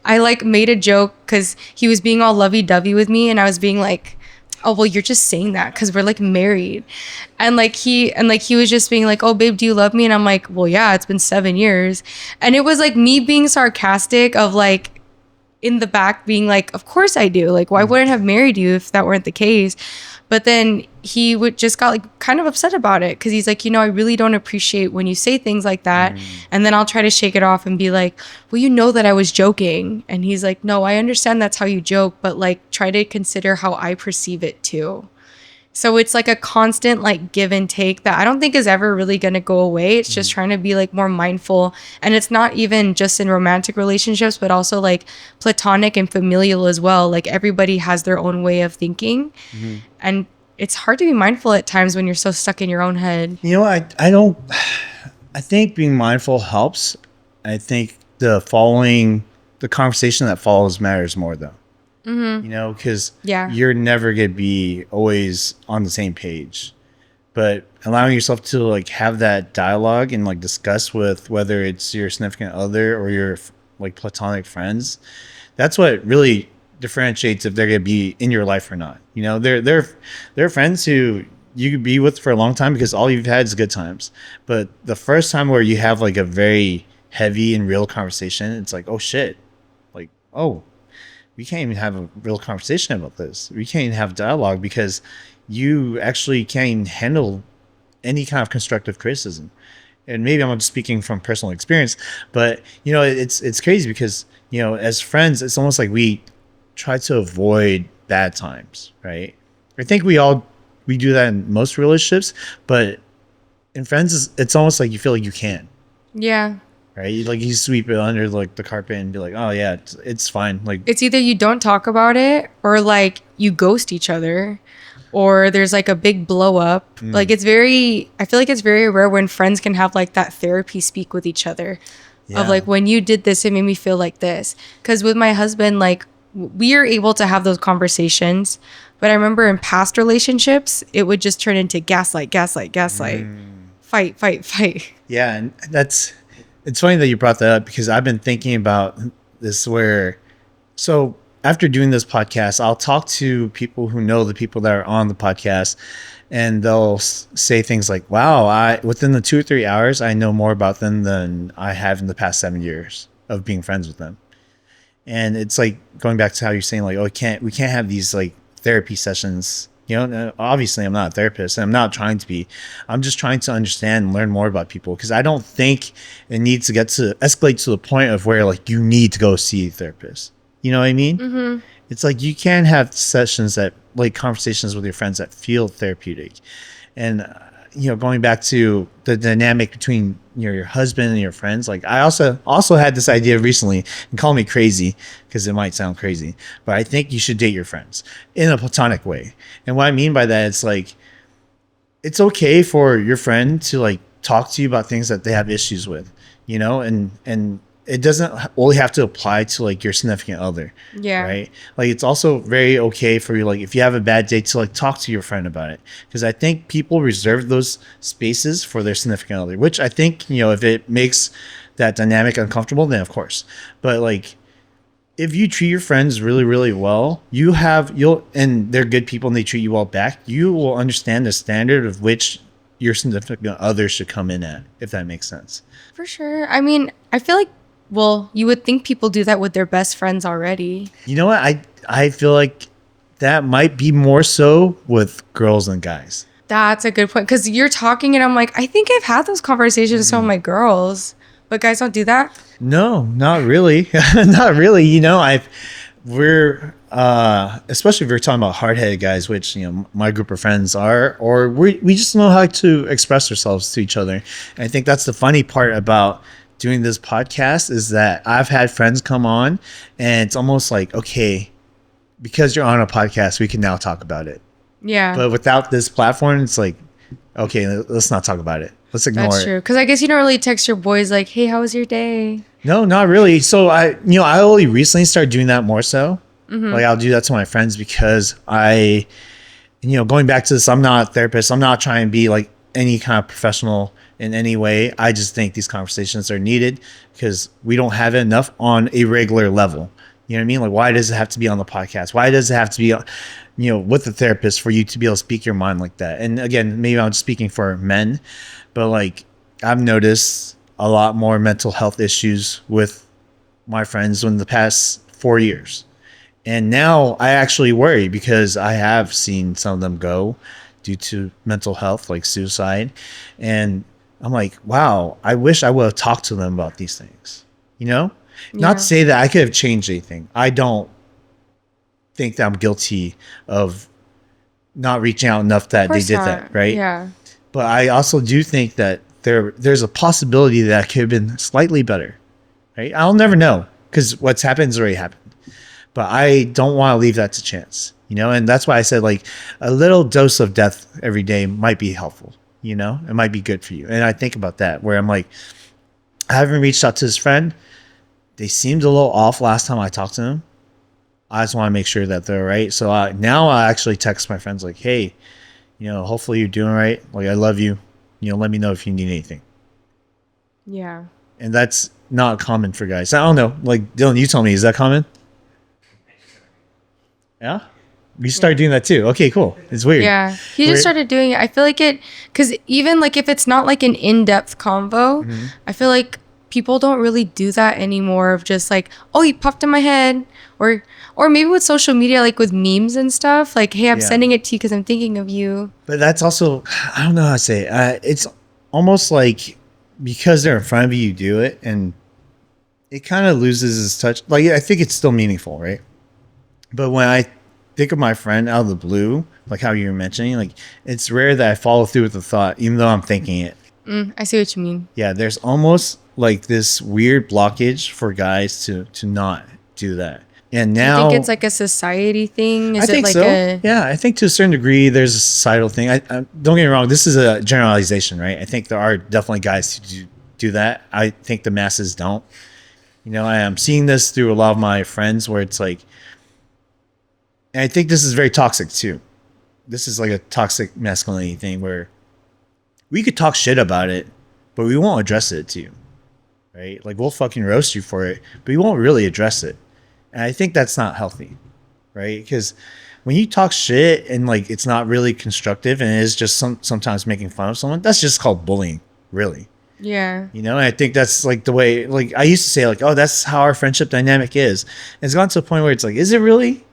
I like made a joke because he was being all lovey-dovey with me, and I was being like, oh, well, you're just saying that because we're like married. And like he was just being like, oh, babe, do you love me? And I'm like, well, yeah, it's been 7 years. And it was like me being sarcastic of like in the back being like, of course I do. Like, why wouldn't I have married you if that weren't the case? But then he would just got like kind of upset about it because he's like, I really don't appreciate when you say things like that. And then I'll try to shake it off and be like, well, you know that I was joking. And he's like, no, I understand that's how you joke, but like try to consider how I perceive it too. So it's like a constant like give and take that I don't think is ever really going to go away. It's just trying to be like more mindful. And it's not even just in romantic relationships, but also like platonic and familial as well. Like everybody has their own way of thinking. And it's hard to be mindful at times when you're so stuck in your own head. You know, I think being mindful helps. I think the conversation that follows matters more though. Because you're never going to be always on the same page. But allowing yourself to like have that dialogue and like discuss with whether it's your significant other or your like platonic friends, that's what really differentiates if they're going to be in your life or not. There are friends who you could be with for a long time because all you've had is good times. But the first time where you have like a very heavy and real conversation, it's like, oh shit, like, oh, we can't even have a real conversation about this. We can't even have dialogue because you actually can't even handle any kind of constructive criticism. And maybe I'm just speaking from personal experience, but it's crazy because as friends, it's almost like we try to avoid bad times, right? I think we do that in most relationships, but in friends, it's almost like you feel like you can. Yeah. Right? Like you sweep it under like the carpet and be like, oh yeah, it's fine. Like it's either you don't talk about it or like you ghost each other or there's like a big blow up. Like I feel like it's very rare when friends can have like that therapy speak with each other of like, when you did this, it made me feel like this. Because with my husband, like we are able to have those conversations. But I remember in past relationships, it would just turn into gaslight, fight. Yeah. And it's funny that you brought that up because I've been thinking about this so after doing this podcast, I'll talk to people who know the people that are on the podcast and they'll say things like, wow, within the 2 or 3 hours, I know more about them than I have in the past 7 years of being friends with them. And it's like going back to how you're saying like, oh, we can't have these like therapy sessions. Obviously I'm not a therapist and I'm not trying to be. I'm just trying to understand and learn more about people because I don't think it needs to escalate to the point of where like you need to go see a therapist. You know what I mean? It's like you can have sessions that like conversations with your friends that feel therapeutic. And going back to the dynamic between your husband and your friends, like I also had this idea recently, and call me crazy because it might sound crazy, but I think you should date your friends in a platonic way. And what I mean by that, it's like it's okay for your friend to like talk to you about things that they have issues with, and it doesn't only have to apply to like your significant other. Yeah. Right. Like it's also very okay for you, like if you have a bad day, to like talk to your friend about it. Because I think people reserve those spaces for their significant other, which I think, if it makes that dynamic uncomfortable, then of course. But like if you treat your friends really, really well, and they're good people and they treat you well back, you will understand the standard of which your significant other should come in at, if that makes sense. For sure. I mean, I feel like, well, you would think people do that with their best friends already. You know what? I feel like that might be more so with girls than guys. That's a good point. Because you're talking and I'm like, I think I've had those conversations with some of my girls. But guys don't do that? No, not really. Not really. We're especially if we're talking about hard-headed guys, which my group of friends are, or we just know how to express ourselves to each other. And I think that's the funny part about doing this podcast is that I've had friends come on and it's almost like, okay, because you're on a podcast, we can now talk about it. Yeah. But without this platform, it's like, okay, let's not talk about it. Let's ignore That's it. true. Because I guess you don't really text your boys like, "Hey, how was your day?" No, not really. So I only recently started doing that more so. Like I'll do that to my friends because going back to this, I'm not a therapist. I'm not trying to be like any kind of professional in any way. I just think these conversations are needed because we don't have it enough on a regular level. You know what I mean? Like, why does it have to be on the podcast? Why does it have to be, with the therapist for you to be able to speak your mind like that? And again, maybe I'm just speaking for men, but like I've noticed a lot more mental health issues with my friends in the past 4 years. And now I actually worry because I have seen some of them go due to mental health, like suicide. And I'm like, wow, I wish I would have talked to them about these things, Not to say that I could have changed anything. I don't think that I'm guilty of not reaching out enough that they did that, right? Yeah. But I also do think that there's a possibility that it could have been slightly better, right? I'll never know because what's happened has already happened. But I don't want to leave that to chance, and that's why I said like a little dose of death every day might be helpful, it might be good for you. And I think about that where I'm like, I haven't reached out to this friend. They seemed a little off last time I talked to them. I just want to make sure that they're right. So now I actually text my friends like, hey, hopefully you're doing right. Like, I love you. Let me know if you need anything. Yeah. And that's not common for guys. I don't know. Like, Dylan, you tell me, is that common? Yeah? You started doing that too. Okay, cool. It's weird. Yeah. He just started doing it. I feel like because even like if it's not like an in-depth convo, I feel like people don't really do that anymore of just like, oh, he popped in my head. Or maybe with social media, like with memes and stuff, like, hey, I'm sending it to you because I'm thinking of you. But that's also, I don't know how to say it. It's almost like because they're in front of you, you do it, and it kind of loses its touch. Like, I think it's still meaningful, right? But when I think of my friend out of the blue, like how you were mentioning, like it's rare that I follow through with the thought, even though I'm thinking it. I see what you mean. Yeah, there's almost like this weird blockage for guys to not do that. And now, I think it's like a society thing. I think so. Yeah, I think to a certain degree, there's a societal thing. I don't get me wrong. This is a generalization, right? I think there are definitely guys who do that. I think the masses don't. I am seeing this through a lot of my friends where it's like, and I think this is very toxic too. This is like a toxic masculinity thing where we could talk shit about it, but we won't address it to you, right? Like we'll fucking roast you for it, but we won't really address it. And I think that's not healthy, right? Because when you talk shit and like it's not really constructive and it is just sometimes making fun of someone, that's just called bullying, really. Yeah. And I think that's like the way, like I used to say like, oh, that's how our friendship dynamic is. And it's gone to a point where it's like, is it really?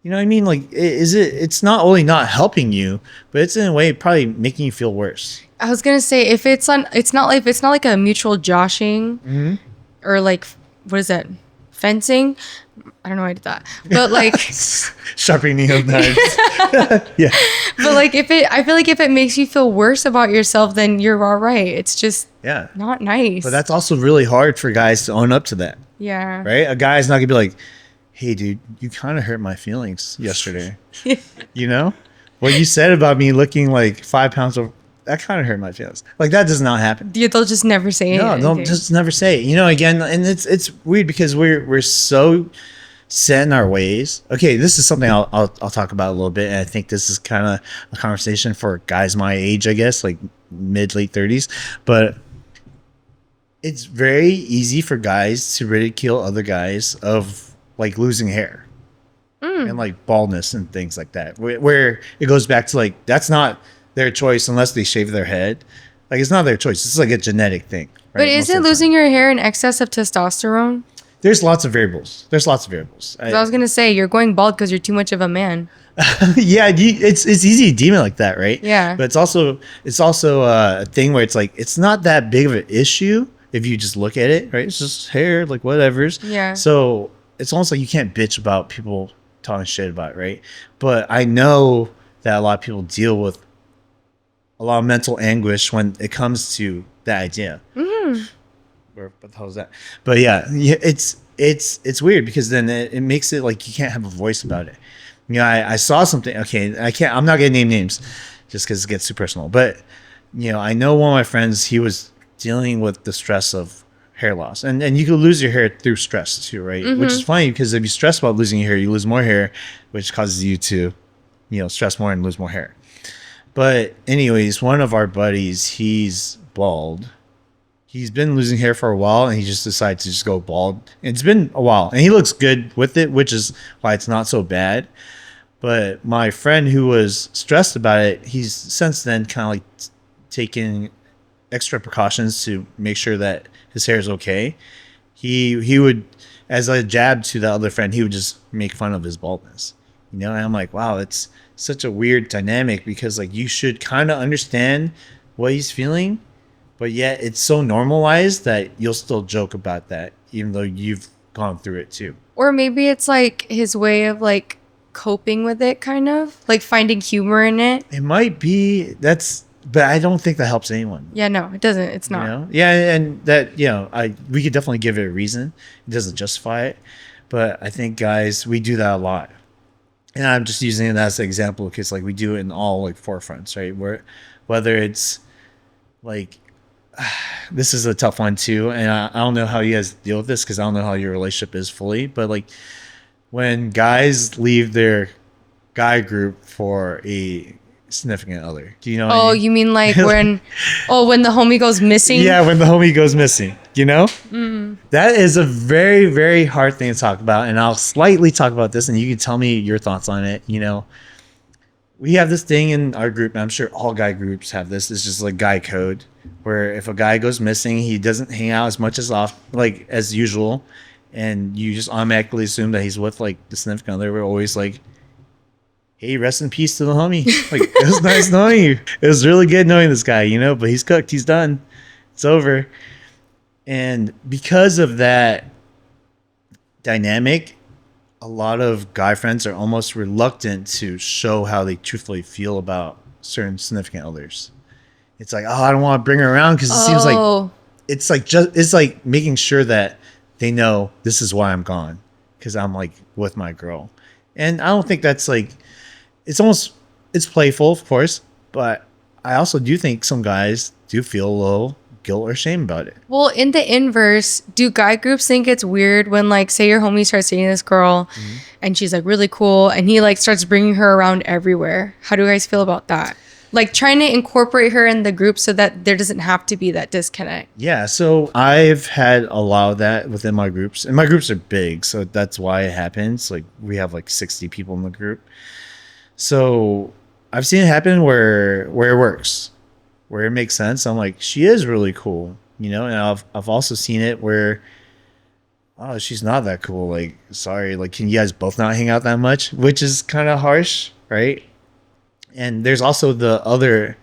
You know what I mean? Like, is it? It's not only not helping you, but it's in a way probably making you feel worse. I was gonna say if it's not like a mutual joshing, or like what is that, fencing? I don't know why I did that, but like sharpening of knives. Yeah. But like I feel like if it makes you feel worse about yourself, then you're all right. It's just not nice. But that's also really hard for guys to own up to that. Yeah. Right? A guy's not gonna be like, hey, dude, you kind of hurt my feelings yesterday. What you said about me looking like 5 pounds over, that kind of hurt my feelings. Like, that does not happen. Yeah, they'll just never say it. No, they'll just never say it. Again, and it's weird because we're so set in our ways. Okay, this is something I'll talk about a little bit, and I think this is kind of a conversation for guys my age, I guess, like late 30s. But it's very easy for guys to ridicule other guys of like losing hair and like baldness and things like that, where it goes back to like, that's not their choice unless they shave their head. Like, it's not their choice. It's like a genetic thing. Right? But isn't losing your hair an excess of testosterone? There's lots of variables. I was going to say, you're going bald because you're too much of a man. Yeah, it's easy to deem it like that, right? Yeah. But it's also a thing where it's like, it's not that big of an issue if you just look at it, right? It's just hair, like whatever's. Yeah. So it's almost like you can't bitch about people talking shit about it, right? But I know that a lot of people deal with a lot of mental anguish when it comes to that idea. What the hell is that? But yeah, it's weird because then it makes it like you can't have a voice about it. I saw something. Okay, I'm not gonna name names just because it gets too personal. But I know one of my friends, he was dealing with the stress of hair loss, and you can lose your hair through stress too, right? Which is funny because if you stress about losing your hair, you lose more hair, which causes you to, stress more and lose more hair. But anyways, one of our buddies, he's bald. He's been losing hair for a while, and he just decided to just go bald. It's been a while, and he looks good with it, which is why it's not so bad. But my friend who was stressed about it, he's since then kind of like taking extra precautions to make sure that his hair is okay. He would, as a jab to the other friend, he would just make fun of his baldness. And I'm like, wow, it's such a weird dynamic because like you should kind of understand what he's feeling, but yet it's so normalized that you'll still joke about that even though you've gone through it too. Or maybe it's like his way of like coping with it, kind of like finding humor in it. It might be but I don't think that helps anyone. Yeah, no, it doesn't. It's not. Yeah, and that we could definitely give it a reason. It doesn't justify it, but I think guys, we do that a lot. And I'm just using it as an example because like we do it in all like forefronts, right? Whether it's like this is a tough one too, and I don't know how you guys deal with this because I don't know how your relationship is fully, but like when guys leave their guy group for a significant other, do you know what I mean? You mean like when the homie goes missing? Yeah, when the homie goes missing, That is a very, very hard thing to talk about, and I'll slightly talk about this, and you can tell me your thoughts on it. We have this thing in our group, and I'm sure all guy groups have this. It's just like guy code, where if a guy goes missing, he doesn't hang out as much as usual, and you just automatically assume that he's with like the significant other. We're always like, hey, rest in peace to the homie. Like, it was nice knowing you. It was really good knowing this guy, but he's cooked. He's done. It's over. And because of that dynamic, a lot of guy friends are almost reluctant to show how they truthfully feel about certain significant others. It's like, I don't want to bring her around because it seems like it's like making sure that they know this is why I'm gone because I'm like with my girl. And I don't think that's like, it's playful, of course, but I also do think some guys do feel a little guilt or shame about it. Well, in the inverse, do guy groups think it's weird when like say your homie starts dating this girl and she's like really cool and he like starts bringing her around everywhere? How do you guys feel about that? Like trying to incorporate her in the group so that there doesn't have to be that disconnect. Yeah, so I've had a lot of that within my groups, and my groups are big, so that's why it happens. Like we have like 60 people in the group. So I've seen it happen where it works, where it makes sense. I'm like, she is really cool, and I've also seen it where, oh, she's not that cool. Like, sorry, like, can you guys both not hang out that much? Which is kind of harsh, right? And there's also the other,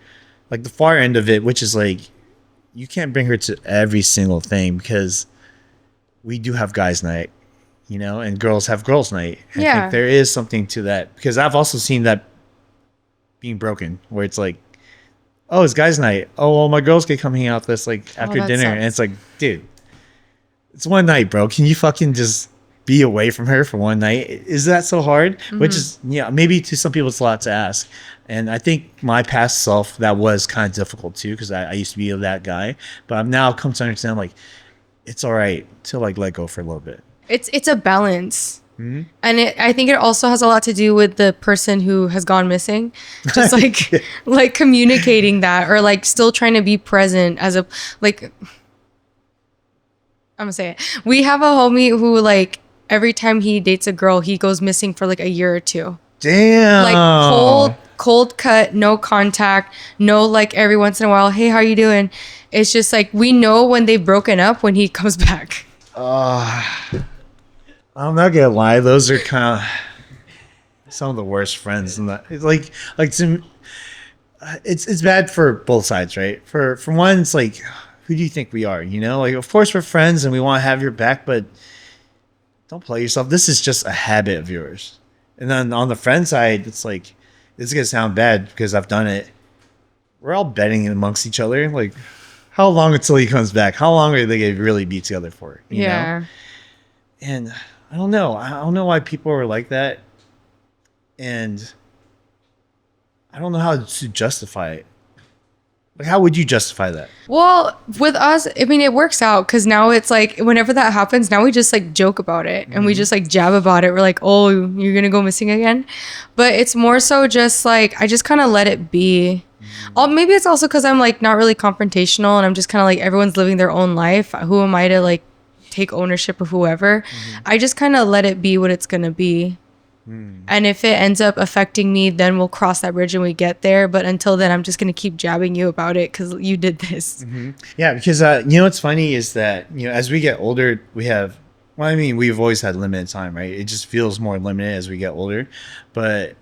like the far end of it, which is like, you can't bring her to every single thing because we do have guys' night. And girls have girls' night. I think there is something to that because I've also seen that being broken where it's like, oh, it's guys' night. Oh, well, my girls can come hang out with us like after dinner. Sucks. And it's like, dude, it's one night, bro. Can you fucking just be away from her for one night? Is that so hard? Mm-hmm. Which is, maybe to some people it's a lot to ask. And I think my past self, that was kind of difficult too because I used to be that guy. But I've now come to understand like, it's all right to like let go for a little bit. It's a balance. Mm-hmm. And I think it also has a lot to do with the person who has gone missing. Just like like communicating that or like still trying to be present as a like I'm gonna say it. We have a homie who like every time he dates a girl, he goes missing for like a year or two. Damn. Like cold cut, no contact, no like every once in a while, hey, how you doing? It's just like we know when they've broken up when he comes back. I'm not gonna lie; those are kind of some of the worst friends. And it's like it's bad for both sides, right? For one, it's like, who do you think we are? Like of course we're friends and we want to have your back, but don't play yourself. This is just a habit of yours. And then on the friend side, it's like this is gonna sound bad because I've done it. We're all betting amongst each other, like how long until he comes back? How long are they gonna really be together for? You know? And I don't know. I don't know why people are like that. And I don't know how to justify it. Like, how would you justify that? Well, with us, I mean, it works out because now it's like whenever that happens, now we just like joke about it and we just like jab about it. We're like, oh, you're gonna go missing again. But it's more so just like I just kind of let it be. Maybe it's also because I'm like not really confrontational and I'm just kind of like everyone's living their own life. Who am I to like take ownership of whoever? I just kind of let it be what it's gonna be. And if it ends up affecting me, then we'll cross that bridge when we get there. But until then, I'm just going to keep jabbing you about it because you did this. Yeah, because what's funny is that as we get older, we have. Well, I mean, we've always had limited time, right? It just feels more limited as we get older. But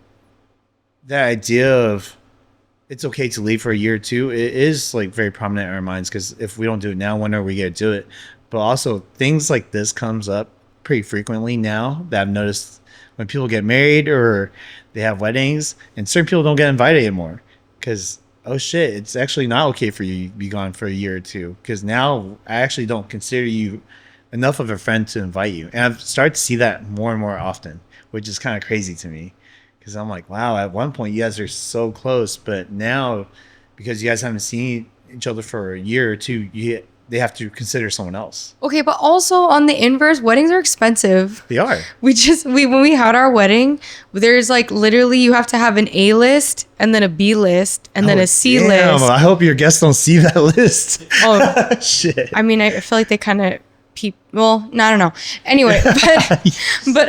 the idea of it's okay to leave for a year or two, it is like very prominent in our minds because if we don't do it now, when are we going to do it? But also things like this comes up pretty frequently now that I've noticed. When people get married or they have weddings, and certain people don't get invited anymore because, oh shit, it's actually not okay for you to be gone for a year or two because now I actually don't consider you enough of a friend to invite you. And I've started to see that more and more often, which is kind of crazy to me because I'm like, wow, at one point you guys are so close, but now because you guys haven't seen each other for a year or two, they have to consider someone else. Okay, but also on the inverse, weddings are expensive. They are. When we had our wedding, there's like literally you have to have an A list and then a B list and then a C list. I hope your guests don't see that list. Oh shit. I mean, I feel like they kind of well, I don't know. Anyway, but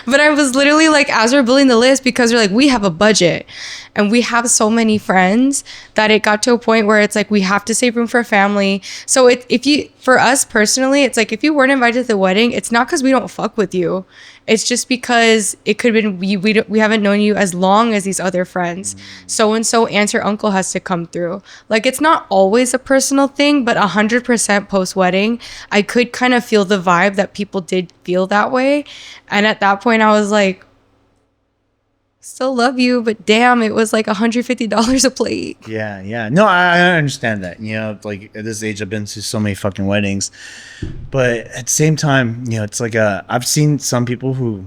I was literally like, as we're building the list, because we're like, we have a budget and we have so many friends that it got to a point where it's like, we have to save room for family. So for us personally, it's like, if you weren't invited to the wedding, it's not because we don't fuck with you. It's just because it could have been we haven't known you as long as these other friends. So and so aunt or uncle has to come through. Like it's not always a personal thing, but 100% post wedding, I could kind of feel the vibe that people did feel that way. And at that point, I was like, still love you, but damn, it was like $150 a plate. Yeah. No, I understand that. Like at this age, I've been to so many fucking weddings, but at the same time, it's like I've seen some people who,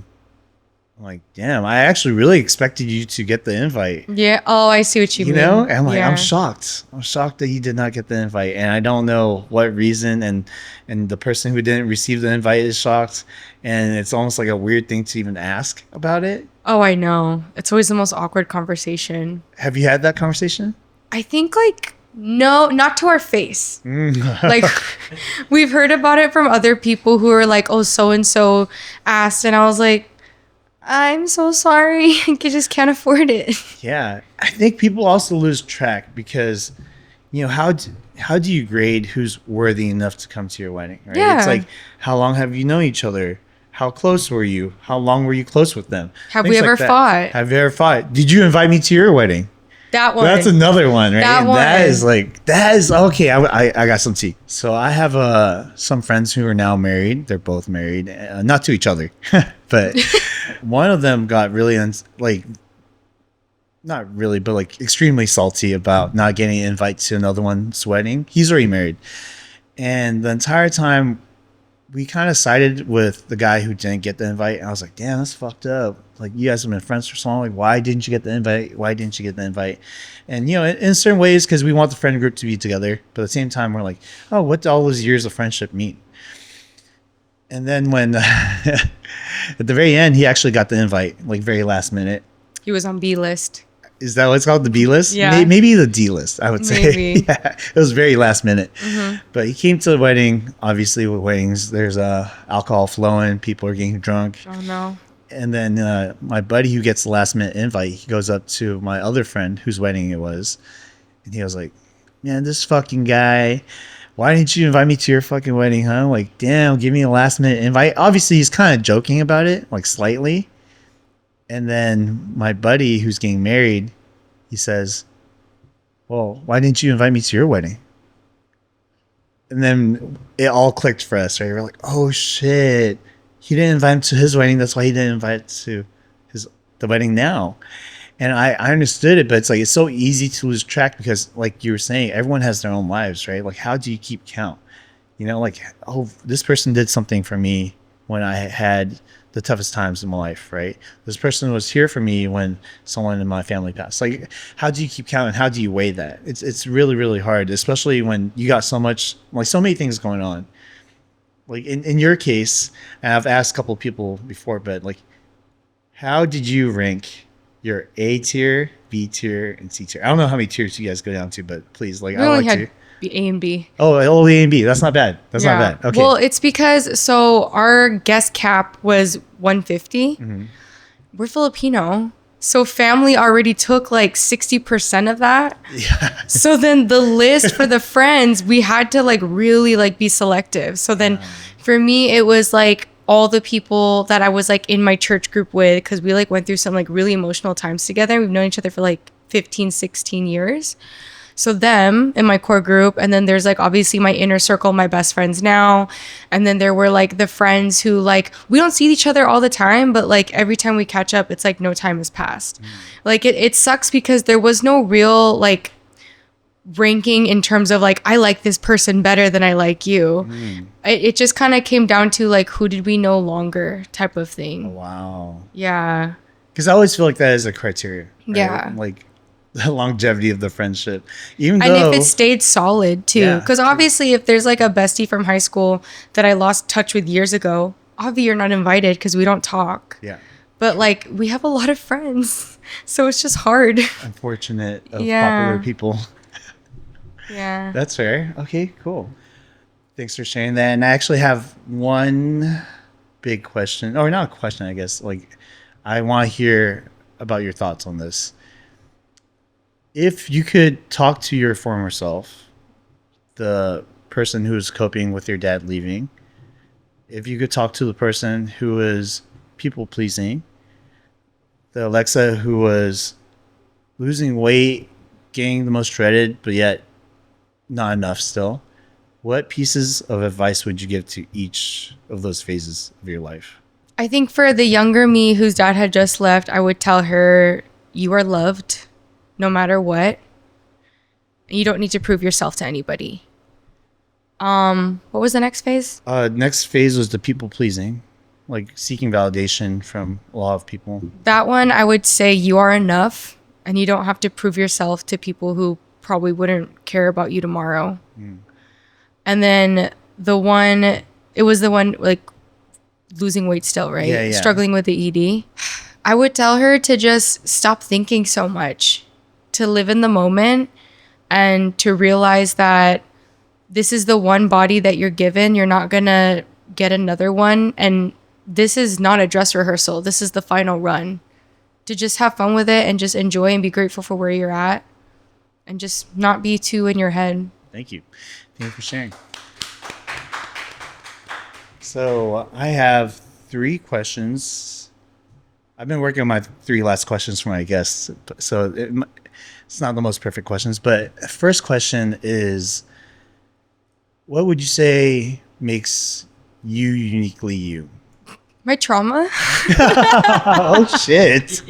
like, damn, I actually really expected you to get the invite. Yeah. Oh, I see what you mean. And I'm like, yeah. I'm shocked. I'm shocked that you did not get the invite, and I don't know what reason. And the person who didn't receive the invite is shocked, and it's almost like a weird thing to even ask about it. Oh, I know. It's always the most awkward conversation. Have you had that conversation? I think like, no, not to our face. Like we've heard about it from other people who are like, oh, so-and-so asked. And I was like, I'm so sorry. I just can't afford it. Yeah. I think people also lose track because, how do you grade who's worthy enough to come to your wedding? Right? Yeah. It's like, how long have you known each other? How close were you? How long were you close with them? Have we ever fought? Have you ever fought? Did you invite me to your wedding? That one. That's another one, right? That one. That is okay. I got some tea. So I have some friends who are now married. They're both married, not to each other, but one of them got really not really, but like extremely salty about not getting an invite to another one's wedding. He's already married, and the entire time we kind of sided with the guy who didn't get the invite. And I was like, damn, that's fucked up. Like, you guys have been friends for so long. Like, why didn't you get the invite? Why didn't you get the invite? And, in certain ways, because we want the friend group to be together. But at the same time, we're like, oh, what do all those years of friendship mean? And then when, at the very end, he actually got the invite, like, very last minute. He was on B list. Is that what it's called? The B list? Yeah. Maybe the D list, I would say. Maybe. Yeah, it was very last minute. But he came to the wedding. Obviously, with weddings, there's alcohol flowing. People are getting drunk. Oh, no. And then my buddy who gets the last minute invite, he goes up to my other friend whose wedding it was. And he was like, man, this fucking guy, why didn't you invite me to your fucking wedding, huh? Like, damn, give me a last minute invite. Obviously, he's kind of joking about it, like slightly. And then my buddy who's getting married, he says, well, why didn't you invite me to your wedding? And then it all clicked for us, right? We're like, oh shit, he didn't invite him to his wedding. That's why he didn't invite to the wedding now. And I understood it, but it's like, it's so easy to lose track because like you were saying, everyone has their own lives, right? Like, how do you keep count? Like, oh, this person did something for me when I had the toughest times in my life, right? This person was here for me when someone in my family passed. Like, how do you keep count and how do you weigh that? It's really, really hard, especially when you got so much, like so many things going on. Like in your case, and I've asked a couple of people before, but like, how did you rank your A tier, B tier, and C tier? I don't know how many tiers you guys go down to, but please, like, We I only like had to. A and B. Oh, A and B. That's not bad. That's not bad. Okay. Well, it's because our guest cap was 150. We're Filipino. So family already took like 60% of that. Yeah. So then the list for the friends, we had to like really like be selective. So then for me, it was like all the people that I was like in my church group with, because we like went through some like really emotional times together. We've known each other for like 15, 16 years. So them in my core group, and then there's like obviously my inner circle, my best friends now, and then there were like the friends who like we don't see each other all the time, but like every time we catch up, it's like no time has passed. Like it sucks because there was no real like ranking in terms of like I like this person better than I like you. It just kind of came down to like who did we know longer type of thing. Wow. Yeah. Because I always feel like that is a criteria. Right? Yeah. Like the longevity of the friendship. Even And though if it stayed solid too. Yeah, Because obviously if there's like a bestie from high school that I lost touch with years ago, obviously you're not invited because we don't talk. Yeah. But like we have a lot of friends. So it's just hard. Unfortunate of Yeah. popular people. Yeah. That's fair. Okay, cool. Thanks for sharing that. And I actually have one big question, or not a question, I guess. Like, I want to hear about your thoughts on this. If you could talk to your former self, the person who is coping with your dad leaving, if you could talk to the person who was people pleasing, the Alexa who was losing weight, getting the most shredded, but yet not enough still, what pieces of advice would you give to each of those phases of your life? I think for the younger me whose dad had just left, I would tell her, you are loved no matter what. You don't need to prove yourself to anybody. What was the next phase? Next phase was the people pleasing, like seeking validation from a lot of people. That one, I would say you are enough and you don't have to prove yourself to people who probably wouldn't care about you tomorrow. And then it was the one like losing weight still, right? Yeah. Struggling with the ED. I would tell her to just stop thinking so much, to live in the moment and to realize that this is the one body that you're given. You're not going to get another one. And this is not a dress rehearsal. This is the final run. To just have fun with it and just enjoy and be grateful for where you're at and just not be too in your head. Thank you. Thank you for sharing. So I have 3 questions. I've been working on my 3 last questions for my guests, so it's not the most perfect questions. But first question is, what would you say makes you uniquely you? My trauma? Oh, shit.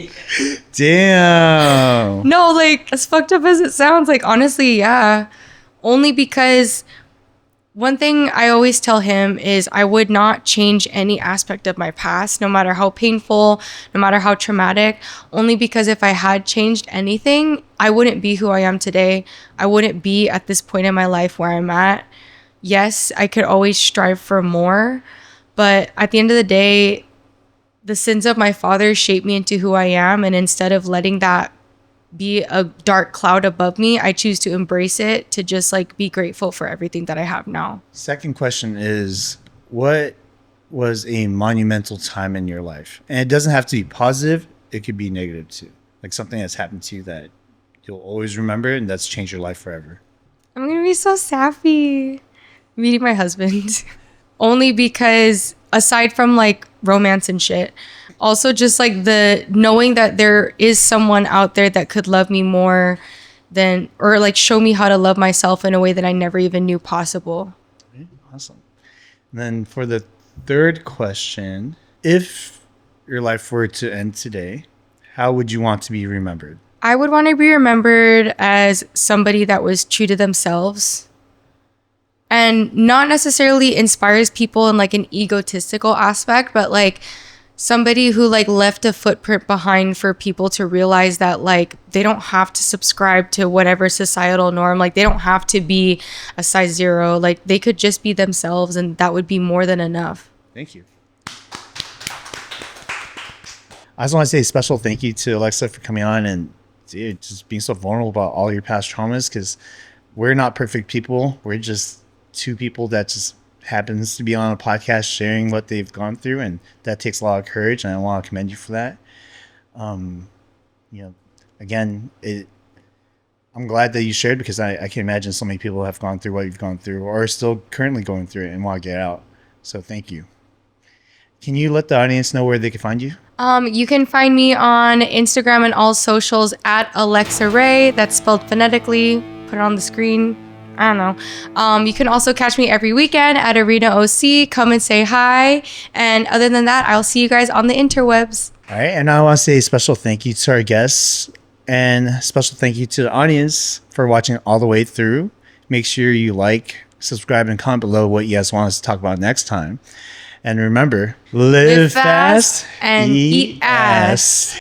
Damn. No, like, as fucked up as it sounds, like, honestly, yeah. Only because one thing I always tell him is I would not change any aspect of my past, no matter how painful, no matter how traumatic, only because if I had changed anything, I wouldn't be who I am today. I wouldn't be at this point in my life where I'm at. Yes, I could always strive for more, but at the end of the day, the sins of my father shaped me into who I am. And instead of letting that be a dark cloud above me, I choose to embrace it, to just like be grateful for everything that I have now. Second question is, what was a monumental time in your life? And it doesn't have to be positive. It could be negative too. Like something that's happened to you that you'll always remember and that's changed your life forever. I'm going to be so sappy. Meeting my husband. Only because aside from like romance and shit, also just like the knowing that there is someone out there that could love me more than, or like show me how to love myself in a way that I never even knew possible. Awesome. And then for the third question, if your life were to end today, how would you want to be remembered? I would want to be remembered as somebody that was true to themselves and not necessarily inspires people in like an egotistical aspect, but like somebody who like left a footprint behind for people to realize that like they don't have to subscribe to whatever societal norm. Like they don't have to be a size 0. Like they could just be themselves, and that would be more than enough. Thank you. I just want to say a special thank you to Alexa for coming on and, dude, just being so vulnerable about all your past traumas, because we're not perfect people. We're just two people that just happens to be on a podcast sharing what they've gone through, and that takes a lot of courage, and I want to commend you for that. Again, I'm glad that you shared, because I can imagine so many people have gone through what you've gone through or are still currently going through it and want to get out. So thank you. Can you let the audience know where they can find you? You can find me on Instagram and all socials at Alexa Ray. That's spelled phonetically. Put it on the screen. I don't know. You can also catch me every weekend at Arena OC. Come and say hi. And other than that, I'll see you guys on the interwebs. All right. And I want to say a special thank you to our guests, and a special thank you to the audience for watching all the way through. Make sure you like, subscribe, and comment below what you guys want us to talk about next time. And remember, live fast and eat ass.